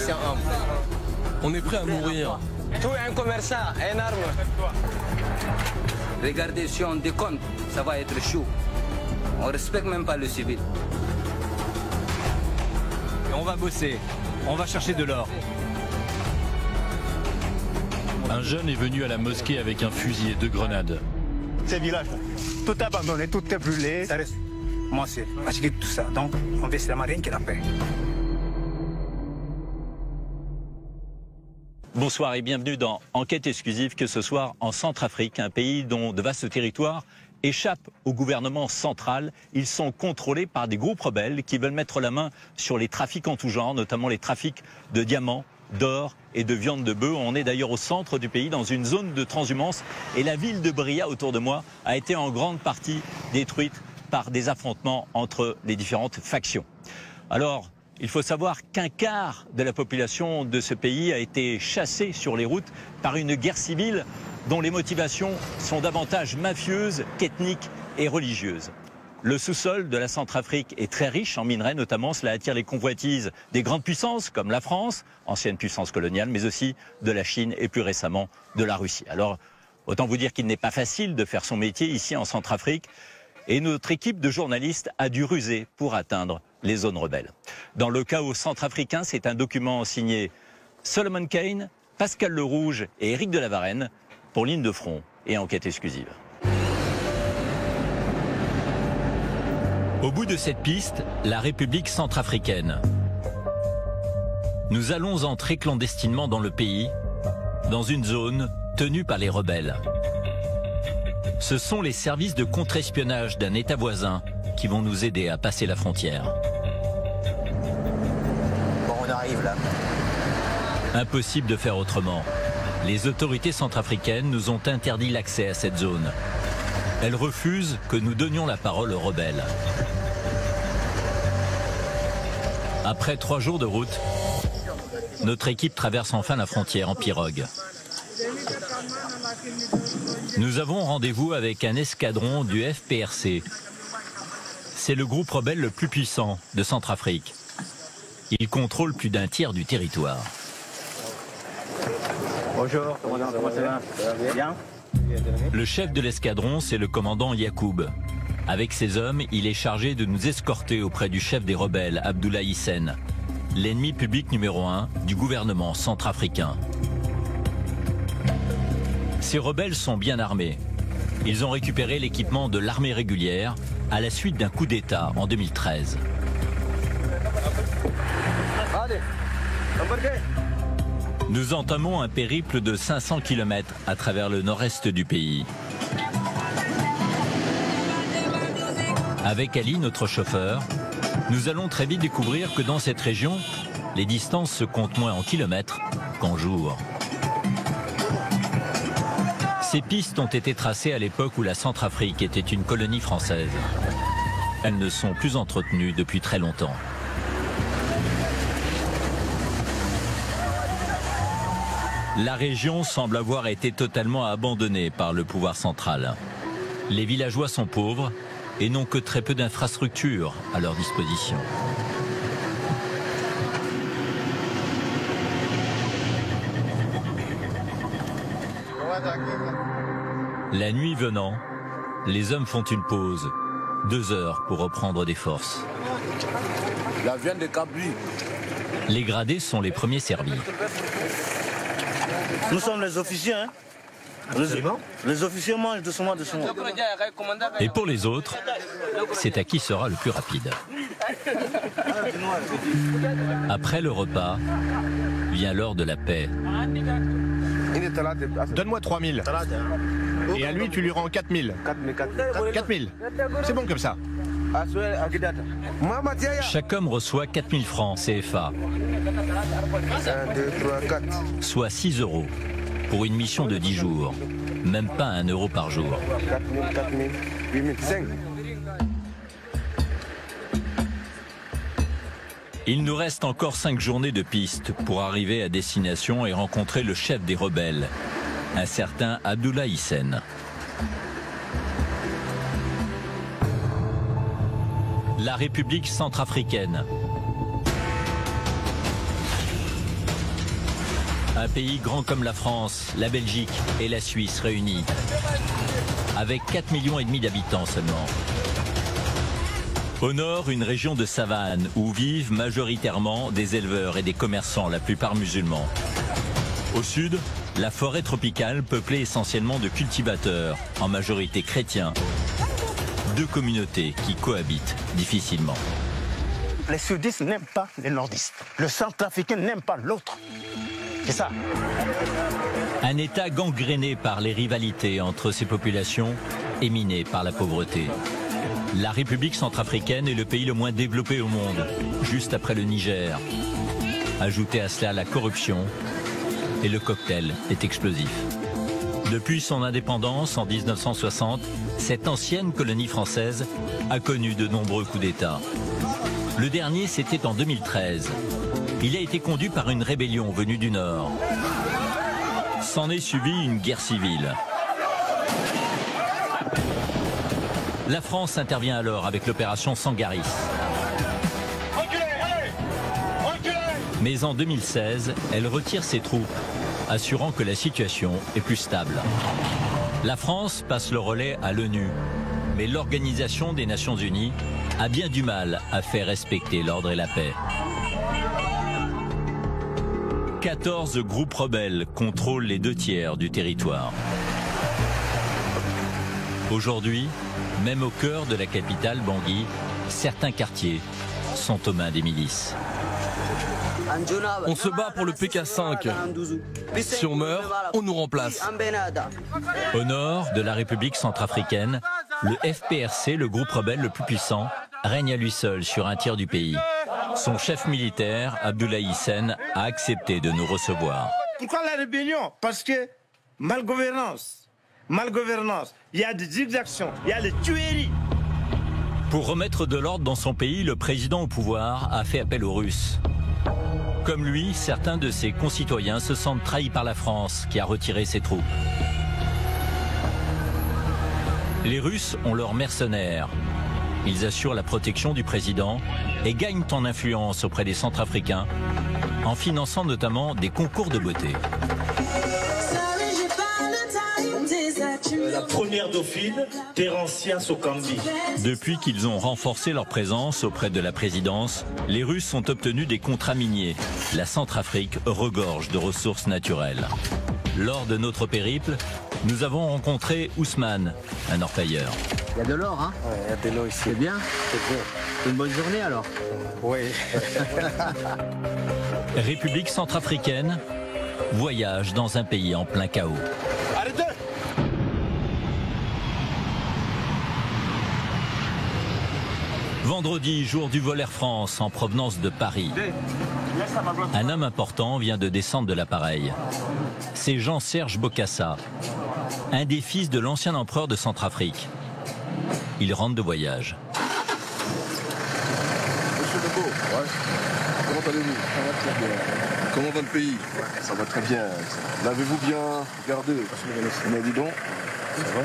patient homme. On est prêt à mourir. Tout un commerçant, un arme. Regardez, si on décompte, ça va être chaud. On ne respecte même pas le civil. Et on va bosser, on va chercher de l'or. Un jeune est venu à la mosquée avec un fusil et 2 grenades. Ces villages, tout abandonné, tout est brûlé. Ça reste. Moi, c'est fatigué de tout ça. Donc, on veut seulement rien que la paix. Bonsoir et bienvenue dans Enquête exclusive, que ce soir en Centrafrique, un pays dont de vastes territoires échappent au gouvernement central. Ils sont contrôlés par des groupes rebelles qui veulent mettre la main sur les trafics en tout genre, notamment les trafics de diamants, d'or et de viande de bœuf. On est d'ailleurs au centre du pays, dans une zone de transhumance, et la ville de Bria, autour de moi, a été en grande partie détruite par des affrontements entre les différentes factions. Alors, il faut savoir qu'un quart de la population de ce pays a été chassée sur les routes par une guerre civile dont les motivations sont davantage mafieuses qu'ethniques et religieuses. Le sous-sol de la Centrafrique est très riche en minerais, notamment cela attire les convoitises des grandes puissances comme la France, ancienne puissance coloniale, mais aussi de la Chine et plus récemment de la Russie. Alors, autant vous dire qu'il n'est pas facile de faire son métier ici en Centrafrique, et notre équipe de journalistes a dû ruser pour atteindre les zones rebelles. Dans le chaos centrafricain, c'est un document signé Solomon Kane, Pascal Le Rouge et Éric de la Varenne pour Ligne de Front et Enquête exclusive. Au bout de cette piste, la République centrafricaine. Nous allons entrer clandestinement dans le pays, dans une zone tenue par les rebelles. Ce sont les services de contre-espionnage d'un État voisin qui vont nous aider à passer la frontière. Bon, on arrive là. Impossible de faire autrement. Les autorités centrafricaines nous ont interdit l'accès à cette zone. Elles refusent que nous donnions la parole aux rebelles. Après 3 jours de route, notre équipe traverse enfin la frontière en pirogue. Nous avons rendez-vous avec un escadron du FPRC. C'est le groupe rebelle le plus puissant de Centrafrique. Il contrôle plus d'un tiers du territoire. Bonjour, comment ça va? Bien? Le chef de l'escadron, c'est le commandant Yacoub. Avec ses hommes, il est chargé de nous escorter auprès du chef des rebelles, Abdoulaye Hissène, l'ennemi public numéro 1 du gouvernement centrafricain. Ces rebelles sont bien armés. Ils ont récupéré l'équipement de l'armée régulière à la suite d'un coup d'État en 2013. Nous entamons un périple de 500 km à travers le nord-est du pays. Avec Ali, notre chauffeur, nous allons très vite découvrir que dans cette région, les distances se comptent moins en kilomètres qu'en jours. Ces pistes ont été tracées à l'époque où la Centrafrique était une colonie française. Elles ne sont plus entretenues depuis très longtemps. La région semble avoir été totalement abandonnée par le pouvoir central. Les villageois sont pauvres et n'ont que très peu d'infrastructures à leur disposition. La nuit venant, les hommes font une pause, 2 heures pour reprendre des forces. La viande de cabri. Les gradés sont les premiers servis. Nous sommes les officiers, hein? Les officiers mangent doucement. Et pour les autres, c'est à qui sera le plus rapide. Après le repas, vient l'heure de la paix. Donne-moi 3000. Et à lui, tu lui rends 4000. 4000. C'est bon comme ça. Chaque homme reçoit 4000 francs CFA, soit 6 € pour une mission de 10 jours. Même pas 1 € par jour. Il nous reste encore 5 journées de piste pour arriver à destination et rencontrer le chef des rebelles, un certain Abdoulaye Hissène. La République centrafricaine. Un pays grand comme la France, la Belgique et la Suisse réunis, avec 4,5 millions d'habitants seulement. Au nord, une région de savane où vivent majoritairement des éleveurs et des commerçants, la plupart musulmans. Au sud, la forêt tropicale peuplée essentiellement de cultivateurs, en majorité chrétiens. Deux communautés qui cohabitent difficilement. Les sudistes n'aiment pas les nordistes. Le centrafricain n'aime pas l'autre. C'est ça. Un État gangréné par les rivalités entre ces populations et miné par la pauvreté. La République centrafricaine est le pays le moins développé au monde, juste après le Niger. Ajoutez à cela la corruption et le cocktail est explosif. Depuis son indépendance en 1960, cette ancienne colonie française a connu de nombreux coups d'État. Le dernier, c'était en 2013. Il a été conduit par une rébellion venue du Nord. S'en est suivi une guerre civile. La France intervient alors avec l'opération Sangaris. Mais en 2016, elle retire ses troupes, assurant que la situation est plus stable. La France passe le relais à l'ONU, mais l'Organisation des Nations Unies a bien du mal à faire respecter l'ordre et la paix. 14 groupes rebelles contrôlent les 2/3 du territoire. Aujourd'hui, même au cœur de la capitale Bangui, certains quartiers sont aux mains des milices. On se bat pour le PK5. Si on meurt, on nous remplace. Au nord de la République centrafricaine, le FPRC, le groupe rebelle le plus puissant, règne à lui seul sur un tiers du pays. Son chef militaire, Abdoulaye Hissène, a accepté de nous recevoir. Pourquoi la rébellion? Parce que malgouvernance, il y a des exactions, il y a des tueries. Pour remettre de l'ordre dans son pays, le président au pouvoir a fait appel aux Russes. Comme lui, certains de ses concitoyens se sentent trahis par la France, qui a retiré ses troupes. Les Russes ont leurs mercenaires. Ils assurent la protection du président et gagnent en influence auprès des Centrafricains, en finançant notamment des concours de beauté. La première dauphine, Terencia Sokambi. Depuis qu'ils ont renforcé leur présence auprès de la présidence, les Russes ont obtenu des contrats miniers. La Centrafrique regorge de ressources naturelles. Lors de notre périple, nous avons rencontré Ousmane, un orpailleur. Il y a de l'or, hein? Ouais, il y a de l'eau ici. C'est bien. C'est bien. C'est une bonne journée alors. Oui. République centrafricaine, voyage dans un pays en plein chaos. Arrêtez! Vendredi, jour du vol Air France en provenance de Paris. Un homme important vient de descendre de l'appareil. C'est Jean-Serge Bokassa, un des fils de l'ancien empereur de Centrafrique. Il rentre de voyage. Monsieur Debo, ouais. Comment allez-vous? Ça va très bien. Comment va le pays? Ouais, ça va très bien. Lavez-vous bien, regardez. Mais dis donc, ça va?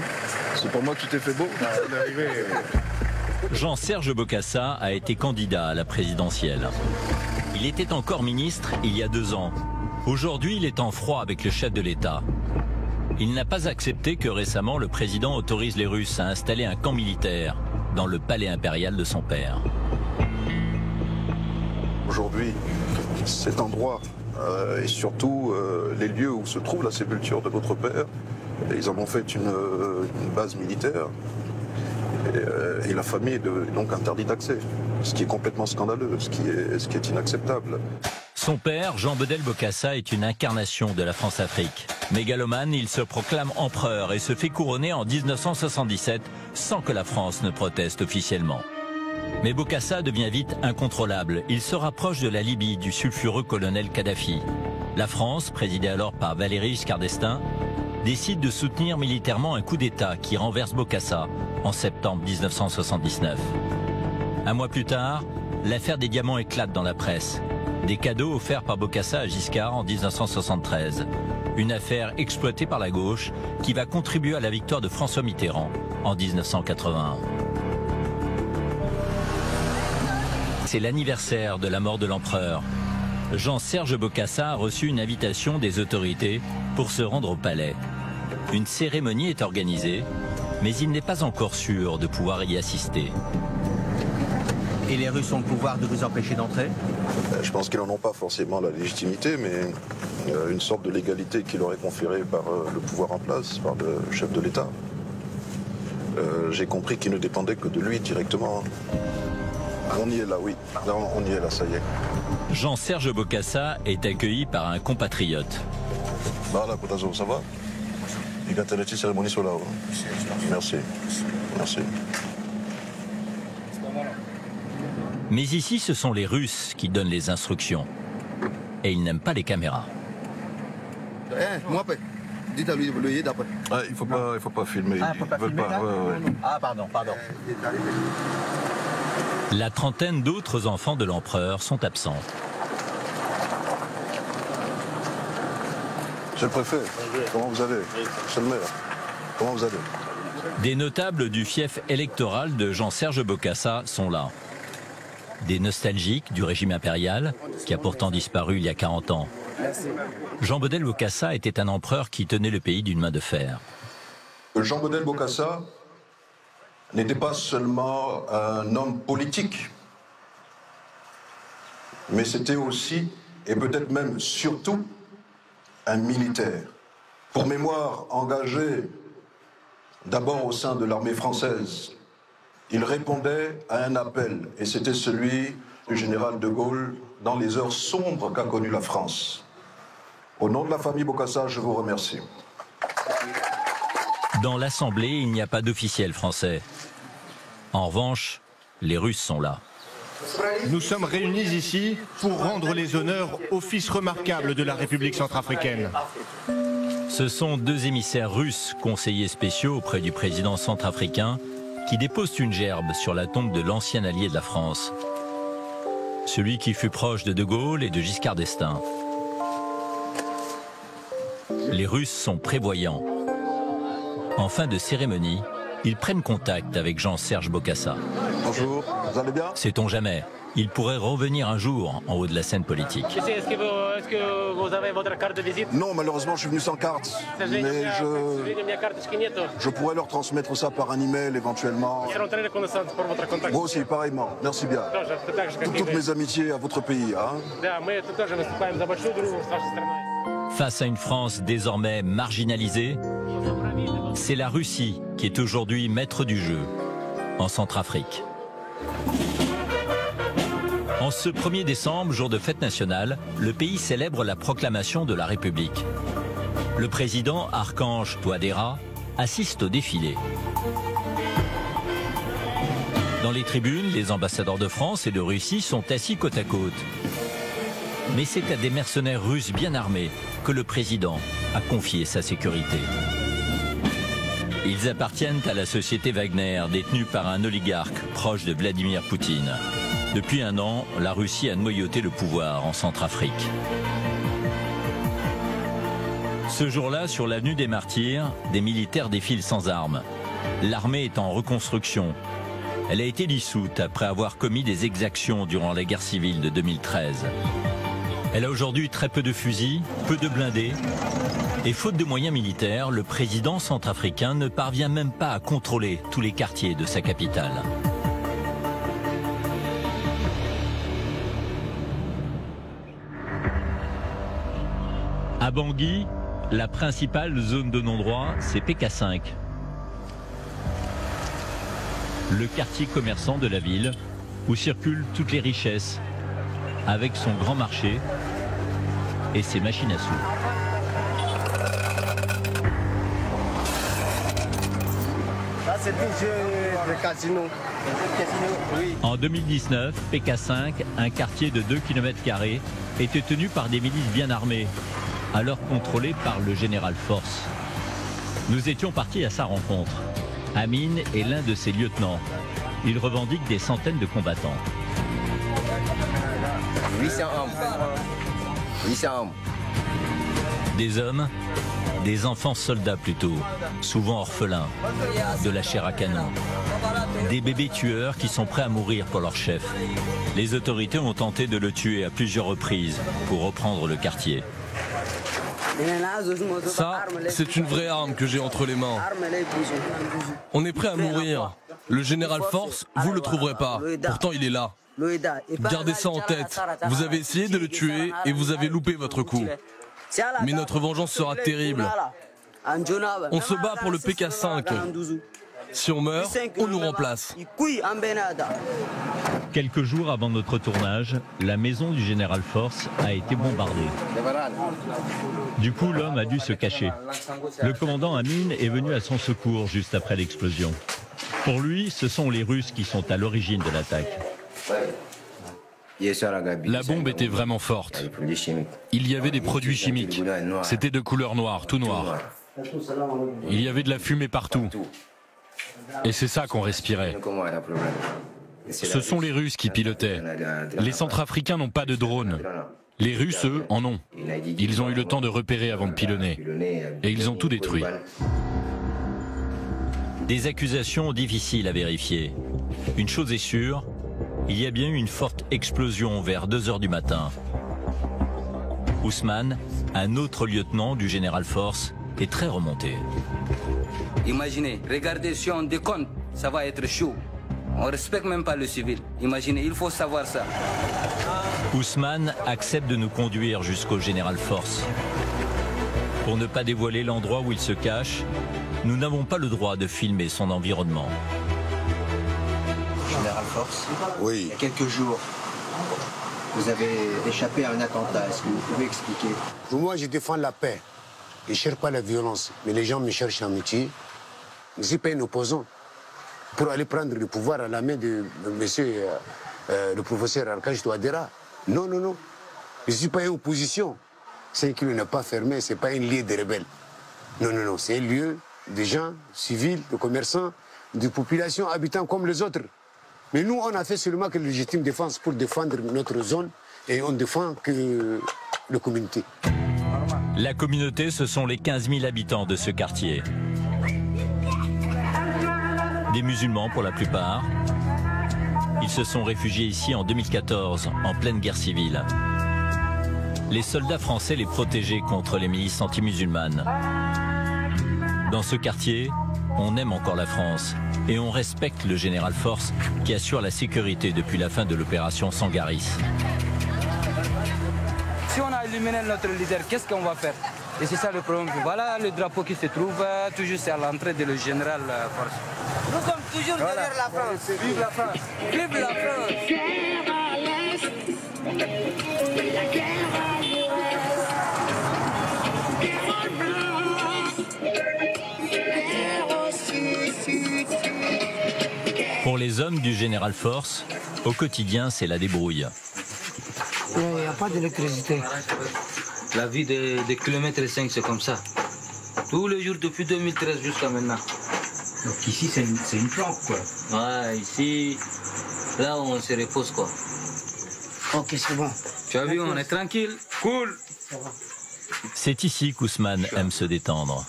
C'est pour moi que tu t'es fait beau? Jean-Serge Bokassa a été candidat à la présidentielle. Il était encore ministre il y a 2 ans. Aujourd'hui, il est en froid avec le chef de l'État. Il n'a pas accepté que récemment le président autorise les Russes à installer un camp militaire dans le palais impérial de son père. Aujourd'hui, cet endroit et surtout les lieux où se trouve la sépulture de votre père, ils en ont fait une base militaire. Et la famille est donc interdite d'accès, ce qui est complètement scandaleux, ce qui est inacceptable. Son père, Jean Bedel Bokassa, est une incarnation de la France-Afrique. Mégalomane, il se proclame empereur et se fait couronner en 1977 sans que la France ne proteste officiellement. Mais Bokassa devient vite incontrôlable. Il se rapproche de la Libye, du sulfureux colonel Kadhafi. La France, présidée alors par Valéry Giscard d'Estaing, décide de soutenir militairement un coup d'État qui renverse Bokassa en septembre 1979. Un mois plus tard, l'affaire des diamants éclate dans la presse. Des cadeaux offerts par Bokassa à Giscard en 1973. Une affaire exploitée par la gauche qui va contribuer à la victoire de François Mitterrand en 1981. C'est l'anniversaire de la mort de l'empereur. Jean-Serge Bokassa a reçu une invitation des autorités pour se rendre au palais. Une cérémonie est organisée, mais il n'est pas encore sûr de pouvoir y assister. Et les Russes ont le pouvoir de vous empêcher d'entrer? Je pense qu'ils n'en ont pas forcément la légitimité, mais une sorte de légalité qui leur est conférée par le pouvoir en place, par le chef de l'État. J'ai compris qu'il ne dépendait que de lui directement. On y est là, oui. On y est là, ça y est. Jean-Serge Bokassa est accueilli par un compatriote. Voilà, Kotazo, ça va? Cérémonie sur là. Merci. Merci. Mais ici, ce sont les Russes qui donnent les instructions. Et ils n'aiment pas les caméras. Dites à lui de le d'après. Ah, il faut pas filmer. Ah, faut pas filmer là? Ah, pardon. La trentaine d'autres enfants de l'empereur sont absents. Monsieur le préfet, comment vous allez? Monsieur le maire, comment vous allez? Des notables du fief électoral de Jean-Serge Bokassa sont là. Des nostalgiques du régime impérial, qui a pourtant disparu il y a 40 ans. Jean Bodel Bokassa était un empereur qui tenait le pays d'une main de fer. Jean Bodel Bokassa n'était pas seulement un homme politique, mais c'était aussi, et peut-être même surtout, un militaire. Pour mémoire, engagé d'abord au sein de l'armée française, il répondait à un appel, et c'était celui du général de Gaulle dans les heures sombres qu'a connues la France. Au nom de la famille Bokassa, je vous remercie. Dans l'Assemblée, il n'y a pas d'officiel français. En revanche, les Russes sont là. Nous sommes réunis ici pour rendre les honneurs au fils remarquable de la République centrafricaine. Ce sont deux émissaires russes, conseillers spéciaux auprès du président centrafricain, qui déposent une gerbe sur la tombe de l'ancien allié de la France. Celui qui fut proche de Gaulle et de Giscard d'Estaing. Les Russes sont prévoyants. En fin de cérémonie, ils prennent contact avec Jean-Serge Bokassa. Bonjour, vous allez bien? Sait-on jamais, il pourrait revenir un jour en haut de la scène politique. Est-ce que vous avez votre carte de visite? Non, malheureusement, je suis venu sans carte. Mais je pourrais leur transmettre ça par un email éventuellement. Moi aussi, pareillement. Merci bien. Toutes mes amitiés à votre pays. Hein? Face à une France désormais marginalisée, c'est la Russie qui est aujourd'hui maître du jeu en Centrafrique. En ce 1er décembre, jour de fête nationale, le pays célèbre la proclamation de la République. Le président Archange Touadéra assiste au défilé. Dans les tribunes, les ambassadeurs de France et de Russie sont assis côte à côte. Mais c'est à des mercenaires russes bien armés que le président a confié sa sécurité. Ils appartiennent à la société Wagner, détenue par un oligarque proche de Vladimir Poutine. Depuis un an, la Russie a noyauté le pouvoir en Centrafrique. Ce jour-là, sur l'avenue des Martyrs, des militaires défilent sans armes. L'armée est en reconstruction. Elle a été dissoute après avoir commis des exactions durant la guerre civile de 2013. Elle a aujourd'hui très peu de fusils, peu de blindés. Et faute de moyens militaires, le président centrafricain ne parvient même pas à contrôler tous les quartiers de sa capitale. À Bangui, la principale zone de non-droit, c'est PK5. Le quartier commerçant de la ville, où circulent toutes les richesses, avec son grand marché et ses machines à sous. Là, c'est le jeu de casino. Oui. En 2019, PK5, un quartier de 2 km², était tenu par des milices bien armées, alors contrôlées par le général Force. Nous étions partis à sa rencontre. Amine est l'un de ses lieutenants. Il revendique des centaines de combattants. 800 hommes. 800 hommes. Des hommes, des enfants soldats plutôt, souvent orphelins, de la chair à canon. Des bébés tueurs qui sont prêts à mourir pour leur chef. Les autorités ont tenté de le tuer à plusieurs reprises pour reprendre le quartier. Ça, c'est une vraie arme que j'ai entre les mains. On est prêt à mourir. Le général Force, vous ne le trouverez pas. Pourtant, il est là. Gardez ça en tête. Vous avez essayé de le tuer et vous avez loupé votre coup. Mais notre vengeance sera terrible. On se bat pour le PK5. Si on meurt, on nous remplace. Quelques jours avant notre tournage, la maison du général Force a été bombardée. Du coup, l'homme a dû se cacher. Le commandant Amin est venu à son secours juste après l'explosion. Pour lui, ce sont les Russes qui sont à l'origine de l'attaque. La bombe était vraiment forte. Il y avait des produits chimiques. C'était de couleur noire, tout noir. Il y avait de la fumée partout. Et c'est ça qu'on respirait. Ce sont les Russes qui pilotaient. Les Centrafricains n'ont pas de drones. Les Russes, eux, en ont. Ils ont eu le temps de repérer avant de pilonner. Et ils ont tout détruit. Des accusations difficiles à vérifier. Une chose est sûre, il y a bien eu une forte explosion vers 2 h du matin. Ousmane, un autre lieutenant du général Force, est très remonté. Imaginez, regardez, si on décompte, ça va être chaud. On ne respecte même pas le civil. Imaginez, il faut savoir ça. Ousmane accepte de nous conduire jusqu'au général Force. Pour ne pas dévoiler l'endroit où il se cache, nous n'avons pas le droit de filmer son environnement. Général Force, Oui. il y a quelques jours, vous avez échappé à un attentat. Est-ce que vous pouvez expliquer? Moi, je défends la paix. Je ne cherche pas la violence. Mais les gens me cherchent l'amitié. Je ne suis pas un opposant. Pour aller prendre le pouvoir à la main de monsieur le professeur Archange Touadéra. Non, non, non. Je ne suis pas une opposition. Saint-Kilo n'est pas fermé, ce n'est pas un lieu de rebelles. Non, non, non. C'est un lieu de gens civils, de commerçants, de populations habitant comme les autres. Mais nous, on a fait seulement que la légitime défense pour défendre notre zone et on défend que la communauté. La communauté, ce sont les 15 000 habitants de ce quartier. Des musulmans pour la plupart. Ils se sont réfugiés ici en 2014, en pleine guerre civile. Les soldats français les protégeaient contre les milices anti-musulmanes. Dans ce quartier, on aime encore la France et on respecte le général Force qui assure la sécurité depuis la fin de l'opération Sangaris. Si on a éliminé notre leader, qu'est-ce qu'on va faire? Et c'est ça le problème. Voilà le drapeau qui se trouve toujours à l'entrée de le général Force. Nous sommes toujours derrière la France. Vive la France. Vive la Pour les hommes du général Force, au quotidien, c'est la débrouille. Il n'y a pas d'électricité. La vie des kilomètres 5, c'est comme ça. Tous les jours depuis 2013 jusqu'à maintenant. Donc ici, c'est une planque, quoi. Ouais, ici, là on se repose, quoi. Ok, c'est bon. Tu as vu, on est tranquille, cool. C'est ici qu'Ousmane aime se détendre.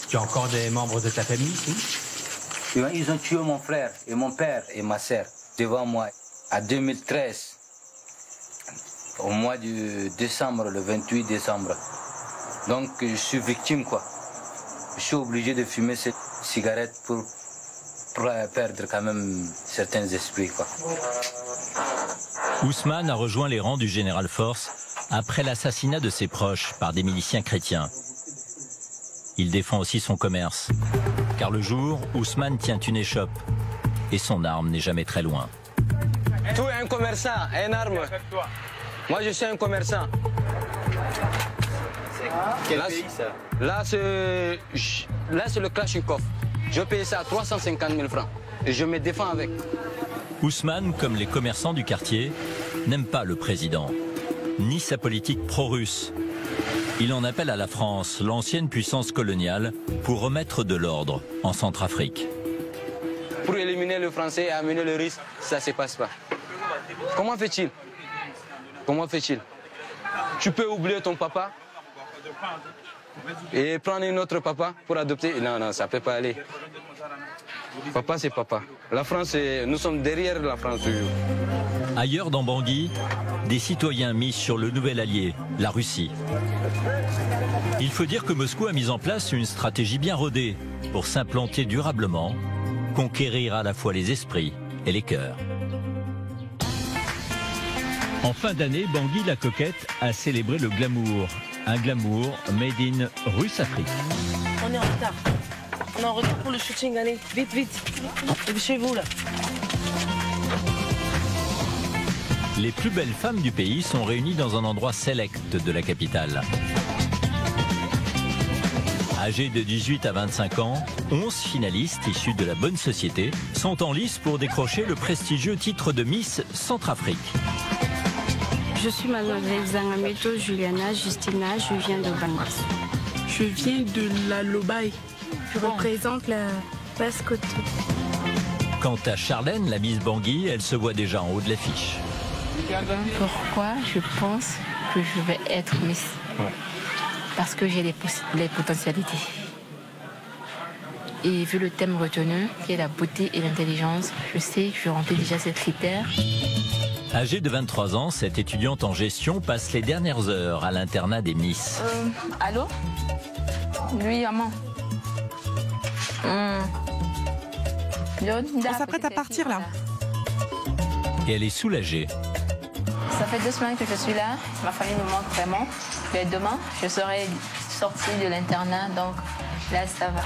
Tu as encore des membres de ta famille ici? Ils ont tué mon frère et mon père et ma sœur devant moi en 2013. Au mois de décembre, le 28 décembre. Donc je suis victime, quoi. Je suis obligé de fumer cette cigarette pour perdre quand même certains esprits, quoi. Ousmane a rejoint les rangs du général Force après l'assassinat de ses proches par des miliciens chrétiens. Il défend aussi son commerce, car le jour, Ousmane tient une échoppe et son arme n'est jamais très loin. Tu es un commerçant, une arme. Moi, je suis un commerçant. Quel pays, ça? Là, c'est le Kalachnikov. Je paye ça à 350 000 francs. Et je me défends avec. Ousmane, comme les commerçants du quartier, n'aime pas le président, ni sa politique pro-russe. Il en appelle à la France, l'ancienne puissance coloniale, pour remettre de l'ordre en Centrafrique. Pour éliminer le français et amener le russe, ça ne se passe pas. Comment fait-il? Comment fait-il? Tu peux oublier ton papa, Et prendre une autre papa pour adopter, non, non, ça ne peut pas aller. Papa, c'est papa. La France, nous sommes derrière la France toujours. Ailleurs dans Bangui, des citoyens misent sur le nouvel allié, la Russie. Il faut dire que Moscou a mis en place une stratégie bien rodée pour s'implanter durablement, conquérir à la fois les esprits et les cœurs. En fin d'année, Bangui la coquette a célébré le glamour. Un glamour made in Russe-Afrique. On est en retard. On est en retard pour le shooting, allez, vite, vite. Et chez vous, là. Les plus belles femmes du pays sont réunies dans un endroit select de la capitale. Âgées de 18 à 25 ans, 11 finalistes issus de la bonne société sont en lice pour décrocher le prestigieux titre de Miss Centrafrique. Je suis mademoiselle Zangameto Juliana Justina, je viens de Bangui. Je viens de la Lobaye. Je représente la Basse-Côte. Quant à Charlène, la Miss Bangui, elle se voit déjà en haut de l'affiche. Pourquoi je pense que je vais être Miss? Parce que j'ai les potentialités. Et vu le thème retenu, qui est la beauté et l'intelligence, je sais que je remplis déjà ces critères. Âgée de 23 ans, cette étudiante en gestion passe les dernières heures à l'internat des Miss. Allô? Oui, maman. On s'apprête à partir là. Et elle est soulagée. Ça fait 2 semaines que je suis là. Ma famille me manque vraiment. Et demain, je serai sortie de l'internat, donc là, ça va.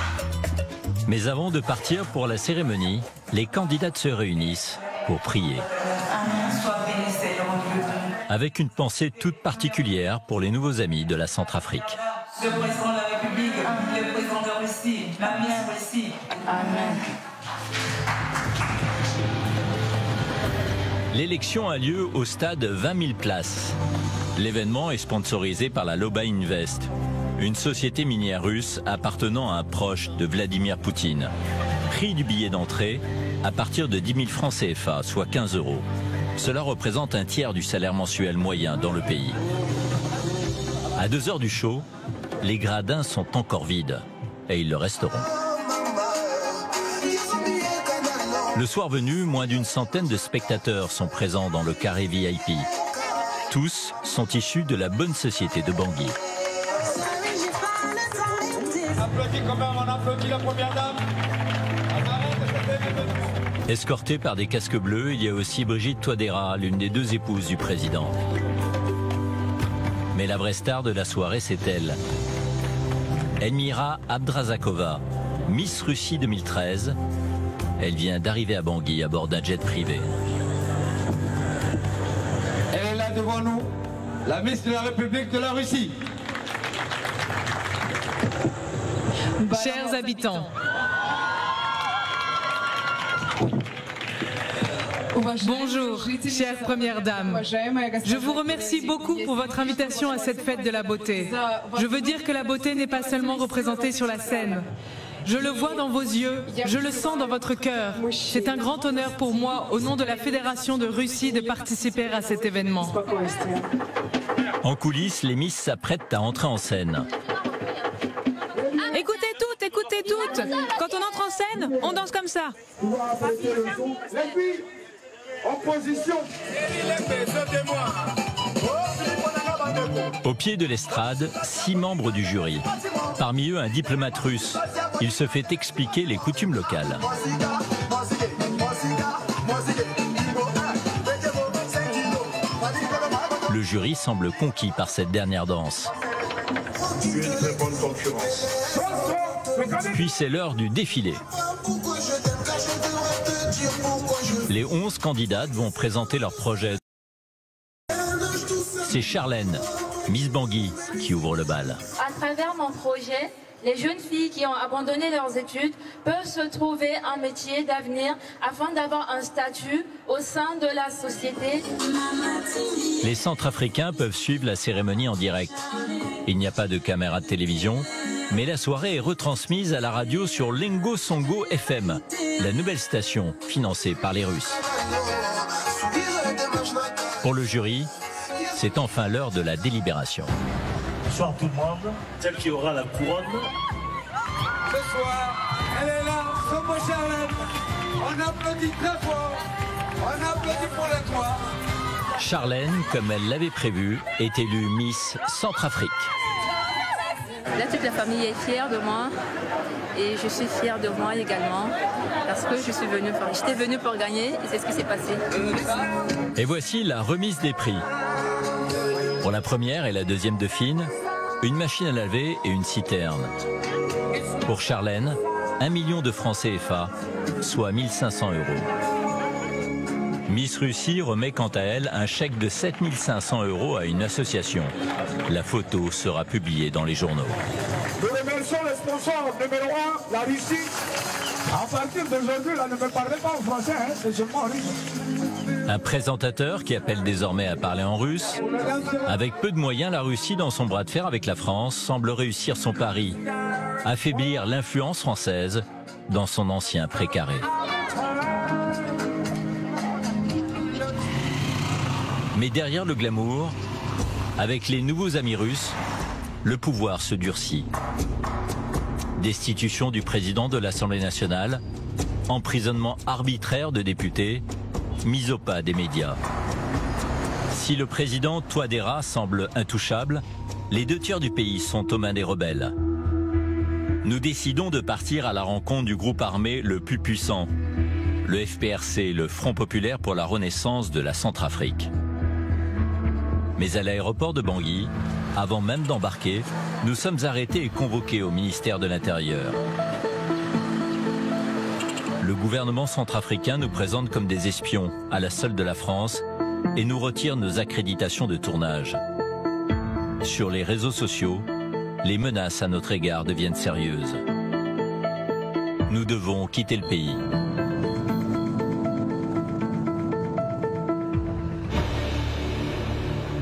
Mais avant de partir pour la cérémonie, les candidates se réunissent pour prier. Avec une pensée toute particulière pour les nouveaux amis de la Centrafrique. Le président de la République, le président de Russie, la Miss Russie. Amen. L'élection a lieu au stade 20 000 places. L'événement est sponsorisé par la Lobaye Invest, une société minière russe appartenant à un proche de Vladimir Poutine. Prix du billet d'entrée à partir de 10 000 francs CFA, soit 15 €. Cela représente un tiers du salaire mensuel moyen dans le pays. À 2 heures du show, les gradins sont encore vides et ils le resteront. Le soir venu, moins d'une centaine de spectateurs sont présents dans le carré VIP. Tous sont issus de la bonne société de Bangui. On applaudit la première dame. Escortée par des casques bleus, il y a aussi Brigitte Touadéra, l'une des 2 épouses du président. Mais la vraie star de la soirée, c'est elle. Elmira Abdrazakova, Miss Russie 2013. Elle vient d'arriver à Bangui à bord d'un jet privé. Elle est là devant nous, la Miss de la République de la Russie. Chers habitants, bonjour, chère première dame. Je vous remercie beaucoup pour votre invitation à cette fête de la beauté. Je veux dire que la beauté n'est pas seulement représentée sur la scène. Je le vois dans vos yeux, je le sens dans votre cœur. C'est un grand honneur pour moi, au nom de la Fédération de Russie, de participer à cet événement. En coulisses, les Miss s'apprêtent à entrer en scène. Écoutez toutes. Quand on entre en scène, on danse comme ça. En position. Au pied de l'estrade, 6 membres du jury. Parmi eux, un diplomate russe. Il se fait expliquer les coutumes locales. Le jury semble conquis par cette dernière danse. Une très bonne concurrence. Puis c'est l'heure du défilé. Les 11 candidates vont présenter leur projet. C'est Charlène, Miss Bangui, qui ouvre le bal. À travers mon projet, les jeunes filles qui ont abandonné leurs études peuvent se trouver un métier d'avenir afin d'avoir un statut au sein de la société. Les Centrafricains peuvent suivre la cérémonie en direct. Il n'y a pas de caméra de télévision, mais la soirée est retransmise à la radio sur Lengo Songo FM, la nouvelle station financée par les Russes. Pour le jury, c'est enfin l'heure de la délibération. Bonsoir tout le monde. Celle qui aura la couronne. Ce soir, elle est là, son beau Charlène. On applaudit très fort. On applaudit pour les trois. Charlène, comme elle l'avait prévu, est élue Miss Centrafrique. Là, toute la famille est fière de moi et je suis fière de moi également parce que j'étais venue pour gagner et c'est ce qui s'est passé. Et voici la remise des prix. Pour la première et la deuxième dauphine, une machine à laver et une citerne. Pour Charlène, 1 million de francs CFA, soit 1 500 €. Miss Russie remet quant à elle un chèque de 7 500 € à une association. La photo sera publiée dans les journaux. Nous remercions les sponsors numéro 1, la Russie. À partir d'aujourd'hui, là, ne me parlez pas en français, hein, c'est seulement en russe. Un présentateur qui appelle désormais à parler en russe. Avec peu de moyens, la Russie, dans son bras de fer avec la France, semble réussir son pari. Affaiblir l'influence française dans son ancien précaré. Mais derrière le glamour, avec les nouveaux amis russes, le pouvoir se durcit. Destitution du président de l'Assemblée nationale, emprisonnement arbitraire de députés, mise au pas des médias. Si le président Touadéra semble intouchable, les 2/3 du pays sont aux mains des rebelles. Nous décidons de partir à la rencontre du groupe armé le plus puissant, le FPRC, le Front populaire pour la renaissance de la Centrafrique. Mais à l'aéroport de Bangui, avant même d'embarquer, nous sommes arrêtés et convoqués au ministère de l'Intérieur. Le gouvernement centrafricain nous présente comme des espions à la solde de la France et nous retire nos accréditations de tournage. Sur les réseaux sociaux, les menaces à notre égard deviennent sérieuses. Nous devons quitter le pays.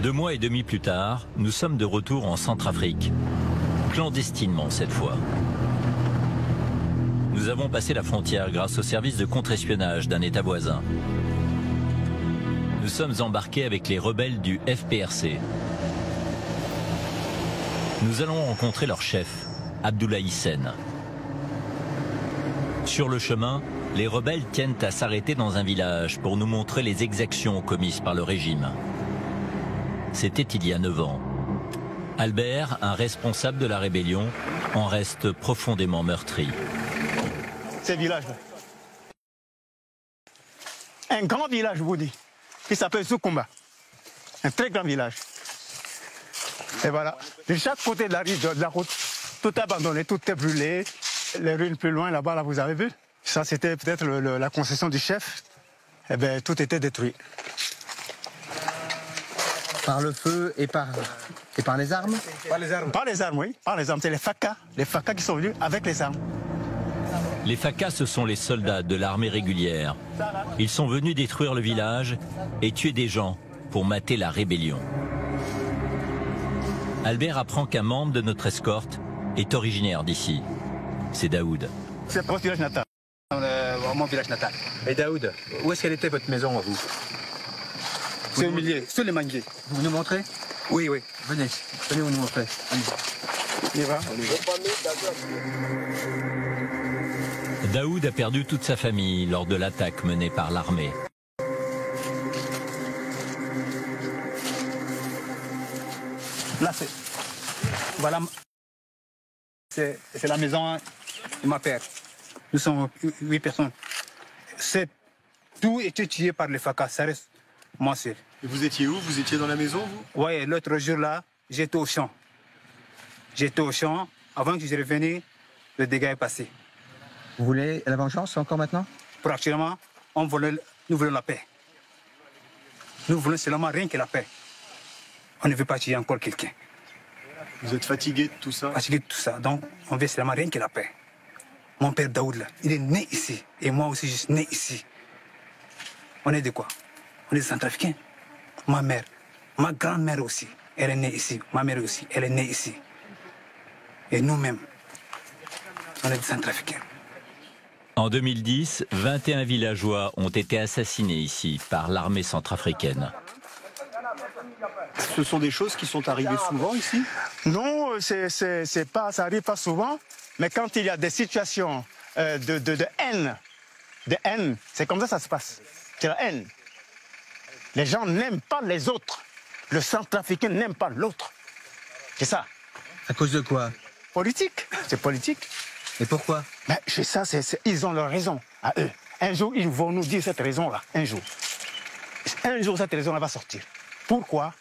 Deux mois et demi plus tard, nous sommes de retour en Centrafrique, clandestinement cette fois. Nous avons passé la frontière grâce au service de contre-espionnage d'un État voisin. Nous sommes embarqués avec les rebelles du FPRC. Nous allons rencontrer leur chef, Abdoulaye Sène. Sur le chemin, les rebelles tiennent à s'arrêter dans un village pour nous montrer les exactions commises par le régime. C'était il y a 9 ans. Albert, un responsable de la rébellion, en reste profondément meurtri. Ce village-là, un grand village, je vous dis, qui s'appelle Soukoumba. Un très grand village. Et voilà, de chaque côté de la route, tout abandonné, tout est brûlé. Les ruines plus loin, là-bas, là, vous avez vu. Ça, c'était peut-être la concession du chef. Eh bien, tout était détruit. Par le feu et par les armes? Par les armes. Par les armes, oui. Par les armes. C'est les FACA qui sont venus avec les armes. Les FACA, ce sont les soldats de l'armée régulière. Ils sont venus détruire le village et tuer des gens pour mater la rébellion. Albert apprend qu'un membre de notre escorte est originaire d'ici. C'est Daoud. C'est mon village natal. Mon village natal. Et Daoud, où est-ce qu'elle était votre maison à vous? C'est au milieu, sur les manguiers. Vous nous montrez? Oui, oui. Venez, venez vous nous montrer. On y va. Daoud a perdu toute sa famille lors de l'attaque menée par l'armée. Là, voilà, c'est la maison de ma père. Nous sommes 8 personnes. Tout était tué par les FACA, ça reste moi seul. Et vous étiez où? Vous étiez dans la maison, vous? Oui, l'autre jour-là, j'étais au champ. J'étais au champ. Avant que je revienne, le dégât est passé. Vous voulez la vengeance encore maintenant? Pour actuellement, nous voulons la paix. Nous voulons seulement rien que la paix. On ne veut pas tuer encore quelqu'un. Vous êtes fatigué de tout ça? Fatigué de tout ça. Donc, on veut seulement rien que la paix. Mon père Daoud, là, il est né ici. Et moi aussi, je suis né ici. On est de quoi? On est des Centrafricains. Ma mère, ma grand-mère aussi, elle est née ici. Ma mère aussi, elle est née ici. Et nous-mêmes, on est des Centrafricains. En 2010, 21 villageois ont été assassinés ici par l'armée centrafricaine. Ce sont des choses qui sont arrivées souvent ici? Non, c'est pas, ça arrive pas souvent. Mais quand il y a des situations de haine, c'est comme ça se passe. C'est la haine. Les gens n'aiment pas les autres. Le Centrafricain n'aime pas l'autre. C'est ça. À cause de quoi? Politique. C'est politique. Et pourquoi? Mais ça, ils ont leur raison à eux. Un jour, ils vont nous dire cette raison-là. Un jour. Un jour, cette raison-là va sortir. Pourquoi?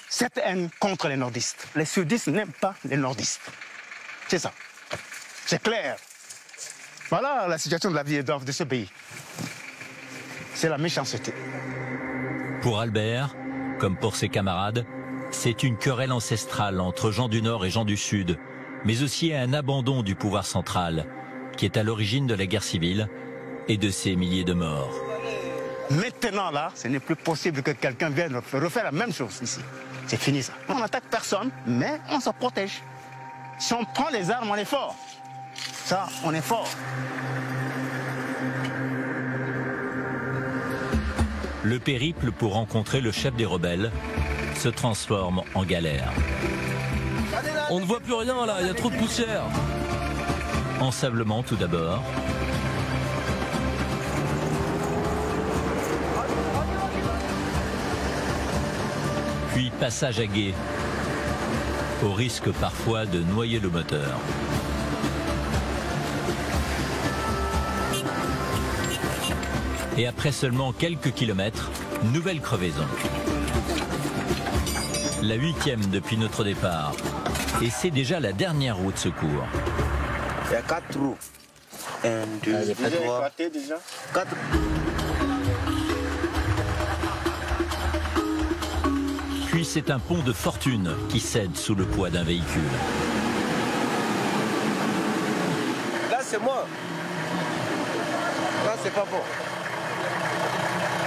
Cette haine contre les nordistes. Les sudistes n'aiment pas les nordistes. C'est ça. C'est clair. Voilà la situation de la vie de ce pays. C'est la méchanceté. Pour Albert, comme pour ses camarades, c'est une querelle ancestrale entre gens du Nord et gens du Sud, mais aussi un abandon du pouvoir central, qui est à l'origine de la guerre civile et de ces milliers de morts. Maintenant, là, ce n'est plus possible que quelqu'un vienne refaire la même chose ici. C'est fini, ça. On n'attaque personne, mais on se protège. Si on prend les armes, on est fort. Ça, on est fort. Le périple pour rencontrer le chef des rebelles se transforme en galère. On ne voit plus rien là, il y a trop de poussière. Ensablement tout d'abord. Puis passage à gué, au risque parfois de noyer le moteur. Et après seulement quelques kilomètres, nouvelle crevaison. La 8e depuis notre départ. Et c'est déjà la dernière roue de secours. Il y a 4 roues. 1, 2, 3, 4. Puis c'est un pont de fortune qui cède sous le poids d'un véhicule. Là, c'est moi. Là, c'est pas bon.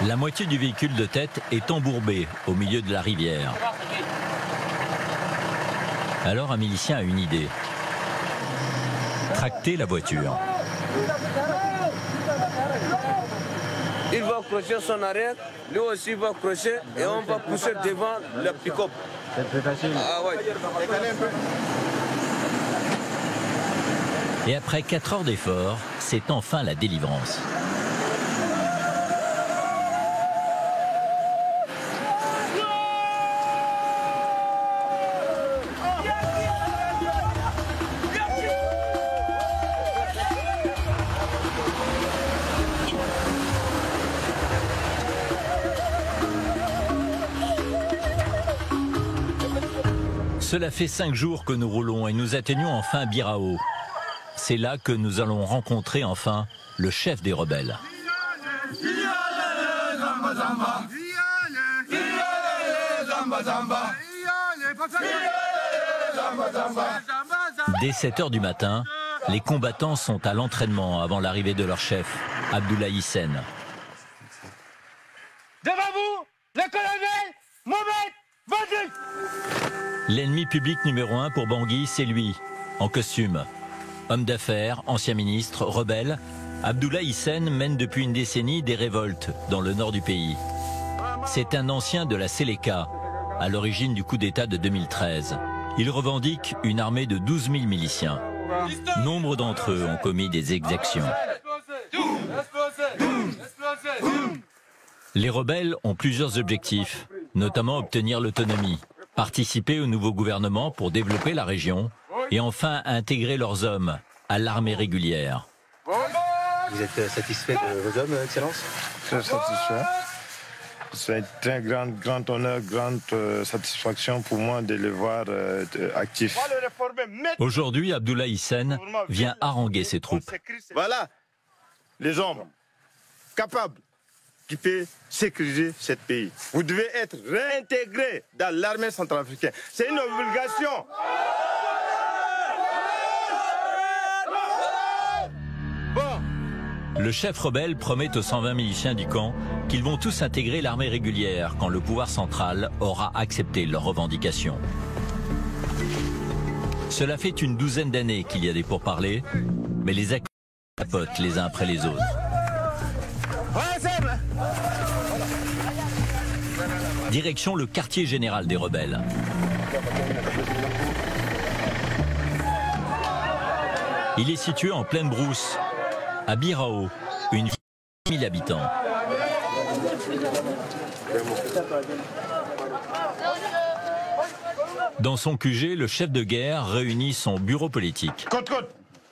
La moitié du véhicule de tête est embourbée au milieu de la rivière. Alors un milicien a une idée. Tracter la voiture. Il va accrocher son arrière, lui aussi va accrocher et on va pousser devant le pick-up. C'est plus facile. Ah ouais. Et après 4 heures d'effort, c'est enfin la délivrance. Cela fait 5 jours que nous roulons et nous atteignons enfin Birao. C'est là que nous allons rencontrer enfin le chef des rebelles. Dès 7 heures du matin, les combattants sont à l'entraînement avant l'arrivée de leur chef, Abdoulaye Hissène. Devant vous, le colonel Mohamed Bazoum. L'ennemi public numéro 1 pour Bangui, c'est lui, en costume. Homme d'affaires, ancien ministre, rebelle, Abdoulaye Hissène mène depuis une décennie des révoltes dans le nord du pays. C'est un ancien de la Séléka, à l'origine du coup d'État de 2013. Il revendique une armée de 12 000 miliciens. Nombre d'entre eux ont commis des exactions. Les rebelles ont plusieurs objectifs, notamment obtenir l'autonomie, participer au nouveau gouvernement pour développer la région et enfin intégrer leurs hommes à l'armée régulière. Vous êtes satisfait de vos hommes, Excellence? Très satisfait. C'est un grand honneur, grande satisfaction pour moi de les voir actifs. Aujourd'hui, Abdoulaye Hissène vient haranguer ses troupes. Voilà les hommes capables qui peuvent sécuriser ce pays. Vous devez être réintégrés dans l'armée centrafricaine. C'est une obligation. Le chef rebelle promet aux 120 miliciens du camp qu'ils vont tous intégrer l'armée régulière quand le pouvoir central aura accepté leurs revendications. Cela fait une douzaine d'années qu'il y a des pourparlers, mais les accords capotent les uns après les autres. Direction le quartier général des rebelles. Il est situé en pleine brousse, à Birao, une ville de 1000 habitants. Dans son QG, le chef de guerre réunit son bureau politique. Côte,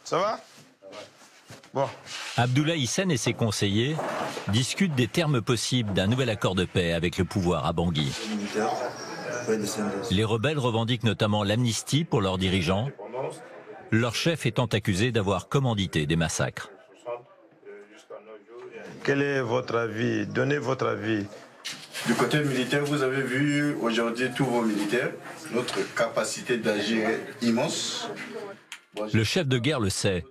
ça va? Bon. Abdoulaye Hissène et ses conseillers discutent des termes possibles d'un nouvel accord de paix avec le pouvoir à Bangui. Les rebelles revendiquent notamment l'amnistie pour leurs dirigeants, leur chef étant accusé d'avoir commandité des massacres. Quel est votre avis? Donnez votre avis. Du côté militaire, vous avez vu aujourd'hui tous vos militaires, notre capacité d'agir est immense. Le chef de guerre le sait.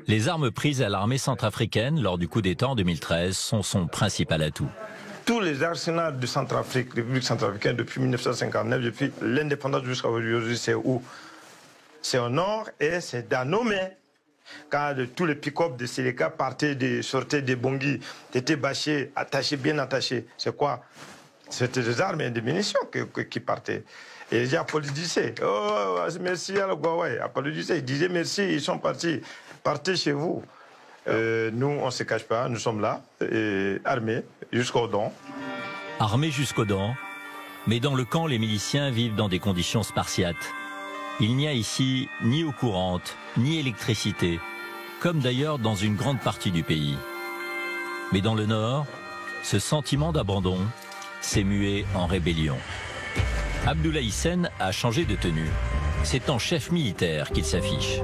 Les armes prises à l'armée centrafricaine lors du coup d'État en 2013 sont son principal atout. Tous les arsenaux de Centrafrique, République centrafricaine, depuis 1959, depuis l'indépendance jusqu'à aujourd'hui, c'est où? C'est au nord et c'est dans nos mains. Quand tous les pick-up de Séléka sortaient de Bangui, étaient bâchés, attachés, bien attachés. C'est quoi? C'était des armes et des munitions qui partaient. Et les gens applaudissaient. Oh, merci à l'Ouagouaï. Applaudissaient. Ils disaient merci, ils sont partis. Partez chez vous. Nous, on ne se cache pas, nous sommes là, armés jusqu'aux dents. Armés jusqu'aux dents, mais dans le camp, les miliciens vivent dans des conditions spartiates. Il n'y a ici ni eau courante, ni électricité, comme d'ailleurs dans une grande partie du pays. Mais dans le nord, ce sentiment d'abandon s'est mué en rébellion. Abdoulaye Hissène a changé de tenue. C'est en chef militaire qu'il s'affiche.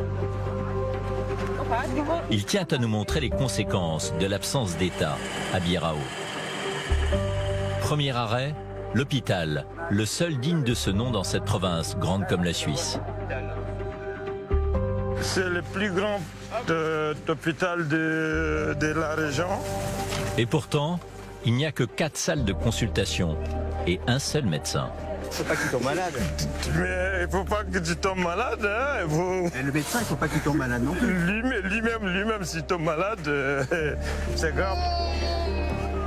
Il tient à nous montrer les conséquences de l'absence d'État à Birao. Premier arrêt, l'hôpital, le seul digne de ce nom dans cette province grande comme la Suisse. C'est le plus grand hôpital de la région. Et pourtant, il n'y a que 4 salles de consultation et un seul médecin. Il ne faut pas qu'il tombe malade. Mais il ne faut pas que tu tombes malade. Hein. Et le médecin, il ne faut pas qu'il tombe malade non plus. Lui-même, s'il tombe malade, c'est grave.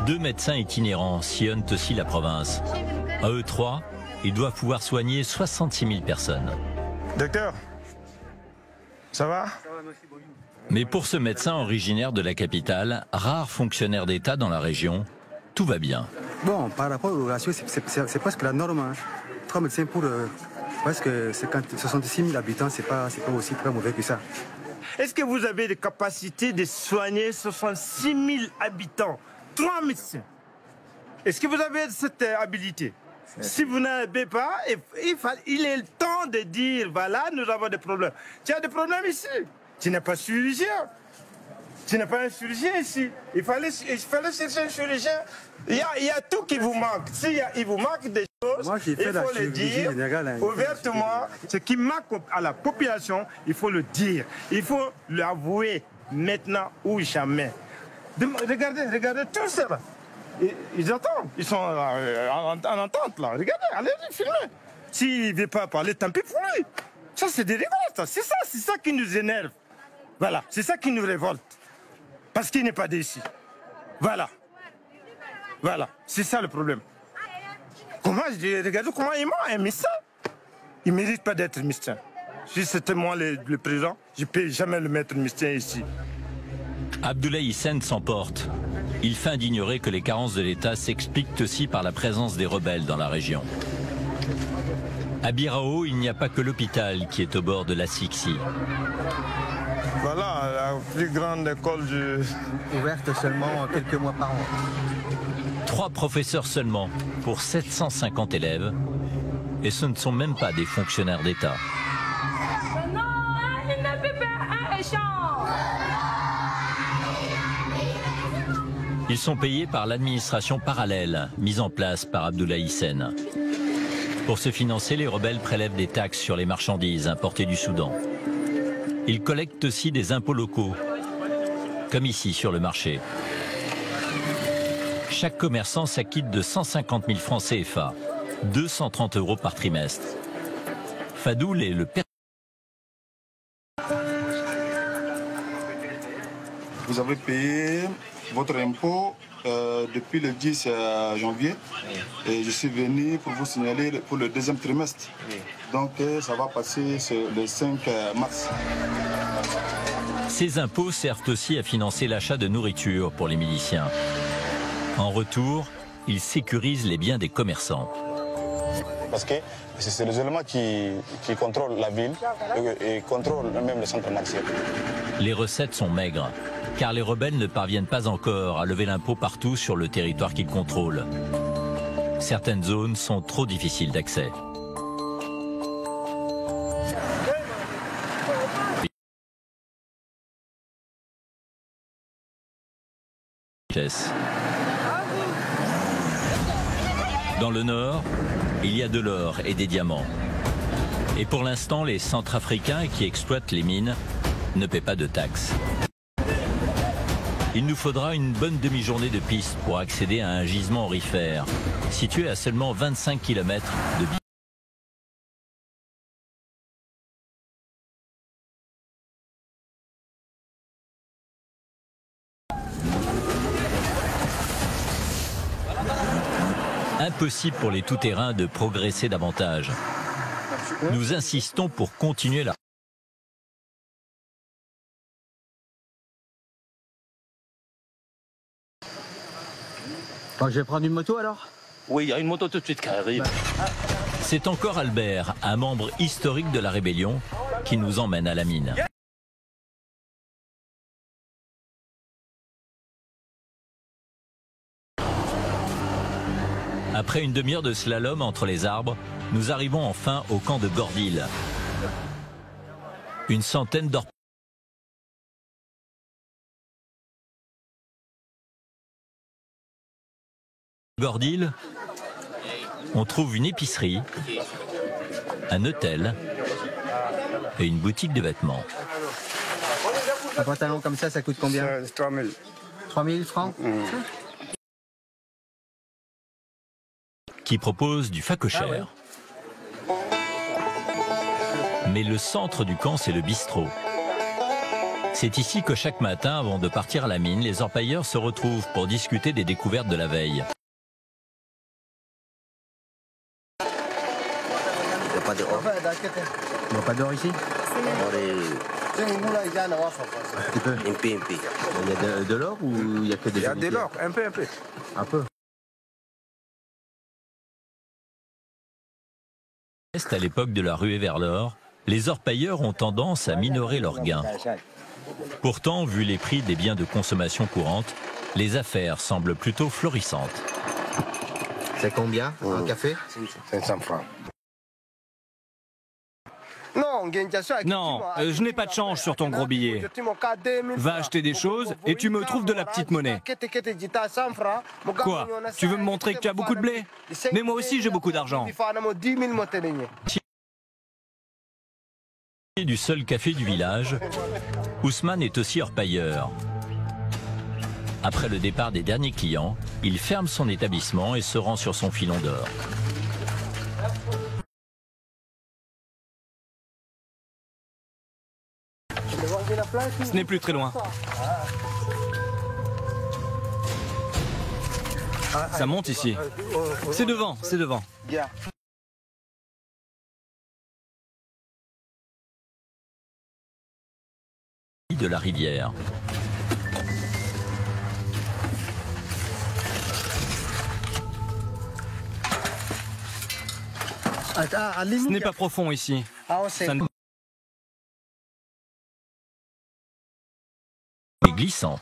2 médecins itinérants sillonnent aussi la province. À eux 3, ils doivent pouvoir soigner 66 000 personnes. Docteur, ça va? Mais pour ce médecin originaire de la capitale, rare fonctionnaire d'État dans la région, tout va bien. Bon, par rapport au ratio, c'est presque la norme. Hein. 3 médecins pour presque 66 000 habitants, c'est pas aussi très mauvais que ça. Est-ce que vous avez des capacités de soigner 66 000 habitants? 3 médecins. Est-ce que vous avez cette habilité? Si vous n'avez pas, il est le temps de dire, voilà, nous avons des problèmes. Tu as des problèmes ici. Tu n'es pas chirurgien. Tu n'es pas un chirurgien ici. Il fallait chercher un chirurgien. Il y a tout qui vous manque. Il vous manque des choses, moi, il faut le dire ouvertement. Ce qui manque à la population, il faut le dire. Il faut l'avouer maintenant ou jamais. Regardez tout ça là. Ils attendent. Ils sont en entente là. Regardez, allez-y, filmez. S'il ne veut pas parler, tant pis pour lui. Ça, c'est des révoltes. C'est ça qui nous énerve. Voilà, c'est ça qui nous révolte. Parce qu'il n'est pas d'ici. Voilà. Voilà, c'est ça le problème. Regardez comment il ment, un médecin. Il ne mérite pas d'être médecin. Si c'était moi le président, je ne peux jamais le mettre médecin ici. Abdoulaye Hissène s'emporte. Il feint d'ignorer que les carences de l'État s'expliquent aussi par la présence des rebelles dans la région. À Birao, il n'y a pas que l'hôpital qui est au bord de la Sixi. Voilà, la plus grande école ouverte seulement quelques mois par an. 3 professeurs seulement pour 750 élèves. Et ce ne sont même pas des fonctionnaires d'État. Ils sont payés par l'administration parallèle, mise en place par Abdoulaye Hissène. Pour se financer, les rebelles prélèvent des taxes sur les marchandises importées du Soudan. Ils collectent aussi des impôts locaux, comme ici sur le marché. Chaque commerçant s'acquitte de 150 000 francs CFA, 230 € par trimestre. Fadoul est le père. Vous avez payé votre impôt depuis le 10 janvier et je suis venu pour vous signaler pour le deuxième trimestre. Donc ça va passer le 5 mars. Ces impôts servent aussi à financer l'achat de nourriture pour les miliciens. En retour, ils sécurisent les biens des commerçants. Parce que c'est les éléments qui contrôlent la ville et contrôlent même le centre marché. Les recettes sont maigres, car les rebelles ne parviennent pas encore à lever l'impôt partout sur le territoire qu'ils contrôlent. Certaines zones sont trop difficiles d'accès. Dans le nord, il y a de l'or et des diamants. Et pour l'instant, les Centrafricains qui exploitent les mines ne paient pas de taxes. Il nous faudra une bonne demi-journée de piste pour accéder à un gisement aurifère, situé à seulement 25 km de Bikoro. Impossible pour les tout-terrains de progresser davantage. Nous insistons pour continuer la... Bon, je vais prendre une moto alors? Oui, il y a une moto tout de suite qui arrive. C'est encore Albert, un membre historique de la rébellion, qui nous emmène à la mine. Après une demi-heure de slalom entre les arbres, nous arrivons enfin au camp de Gordil. Une centaine d'orpailleurs. Gordil, on trouve une épicerie, un hôtel et une boutique de vêtements. Un pantalon comme ça coûte combien? 3 000. 3 000 francs? Qui propose du phacochère. Mais le centre du camp, c'est le bistrot. C'est ici que chaque matin, avant de partir à la mine, les orpailleurs se retrouvent pour discuter des découvertes de la veille. Il n'y a pas d'or. Il n'y a pas d'or ici? Un peu. Il y a de l'or ou il n'y a que des... Il y a de l'or, un peu. Un peu. À l'époque de la ruée vers l'or, les orpailleurs ont tendance à minorer leurs gains. Pourtant, vu les prix des biens de consommation courante, les affaires semblent plutôt florissantes. C'est combien un café? 500 francs. Non, je n'ai pas de change sur ton gros billet. Va acheter des choses et tu me trouves de la petite monnaie. Quoi? Tu veux me montrer que tu as beaucoup de blé? Mais moi aussi j'ai beaucoup d'argent. Du seul café du village, Ousmane est aussi orpailleur. Après le départ des derniers clients, il ferme son établissement et se rend sur son filon d'or. Ce n'est plus très loin. Ça monte ici. C'est devant, c'est devant. De la rivière. Ce n'est pas profond ici. Ça ne... Et glissant.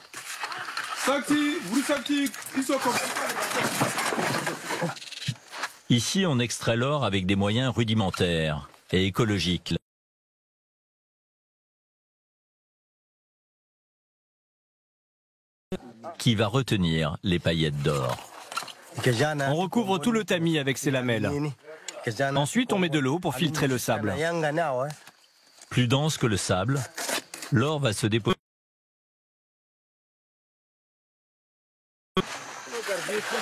Ici, on extrait l'or avec des moyens rudimentaires et écologiques. Qui va retenir les paillettes d'or. On recouvre tout le tamis avec ces lamelles. Ensuite, on met de l'eau pour filtrer le sable. Plus dense que le sable, l'or va se déposer.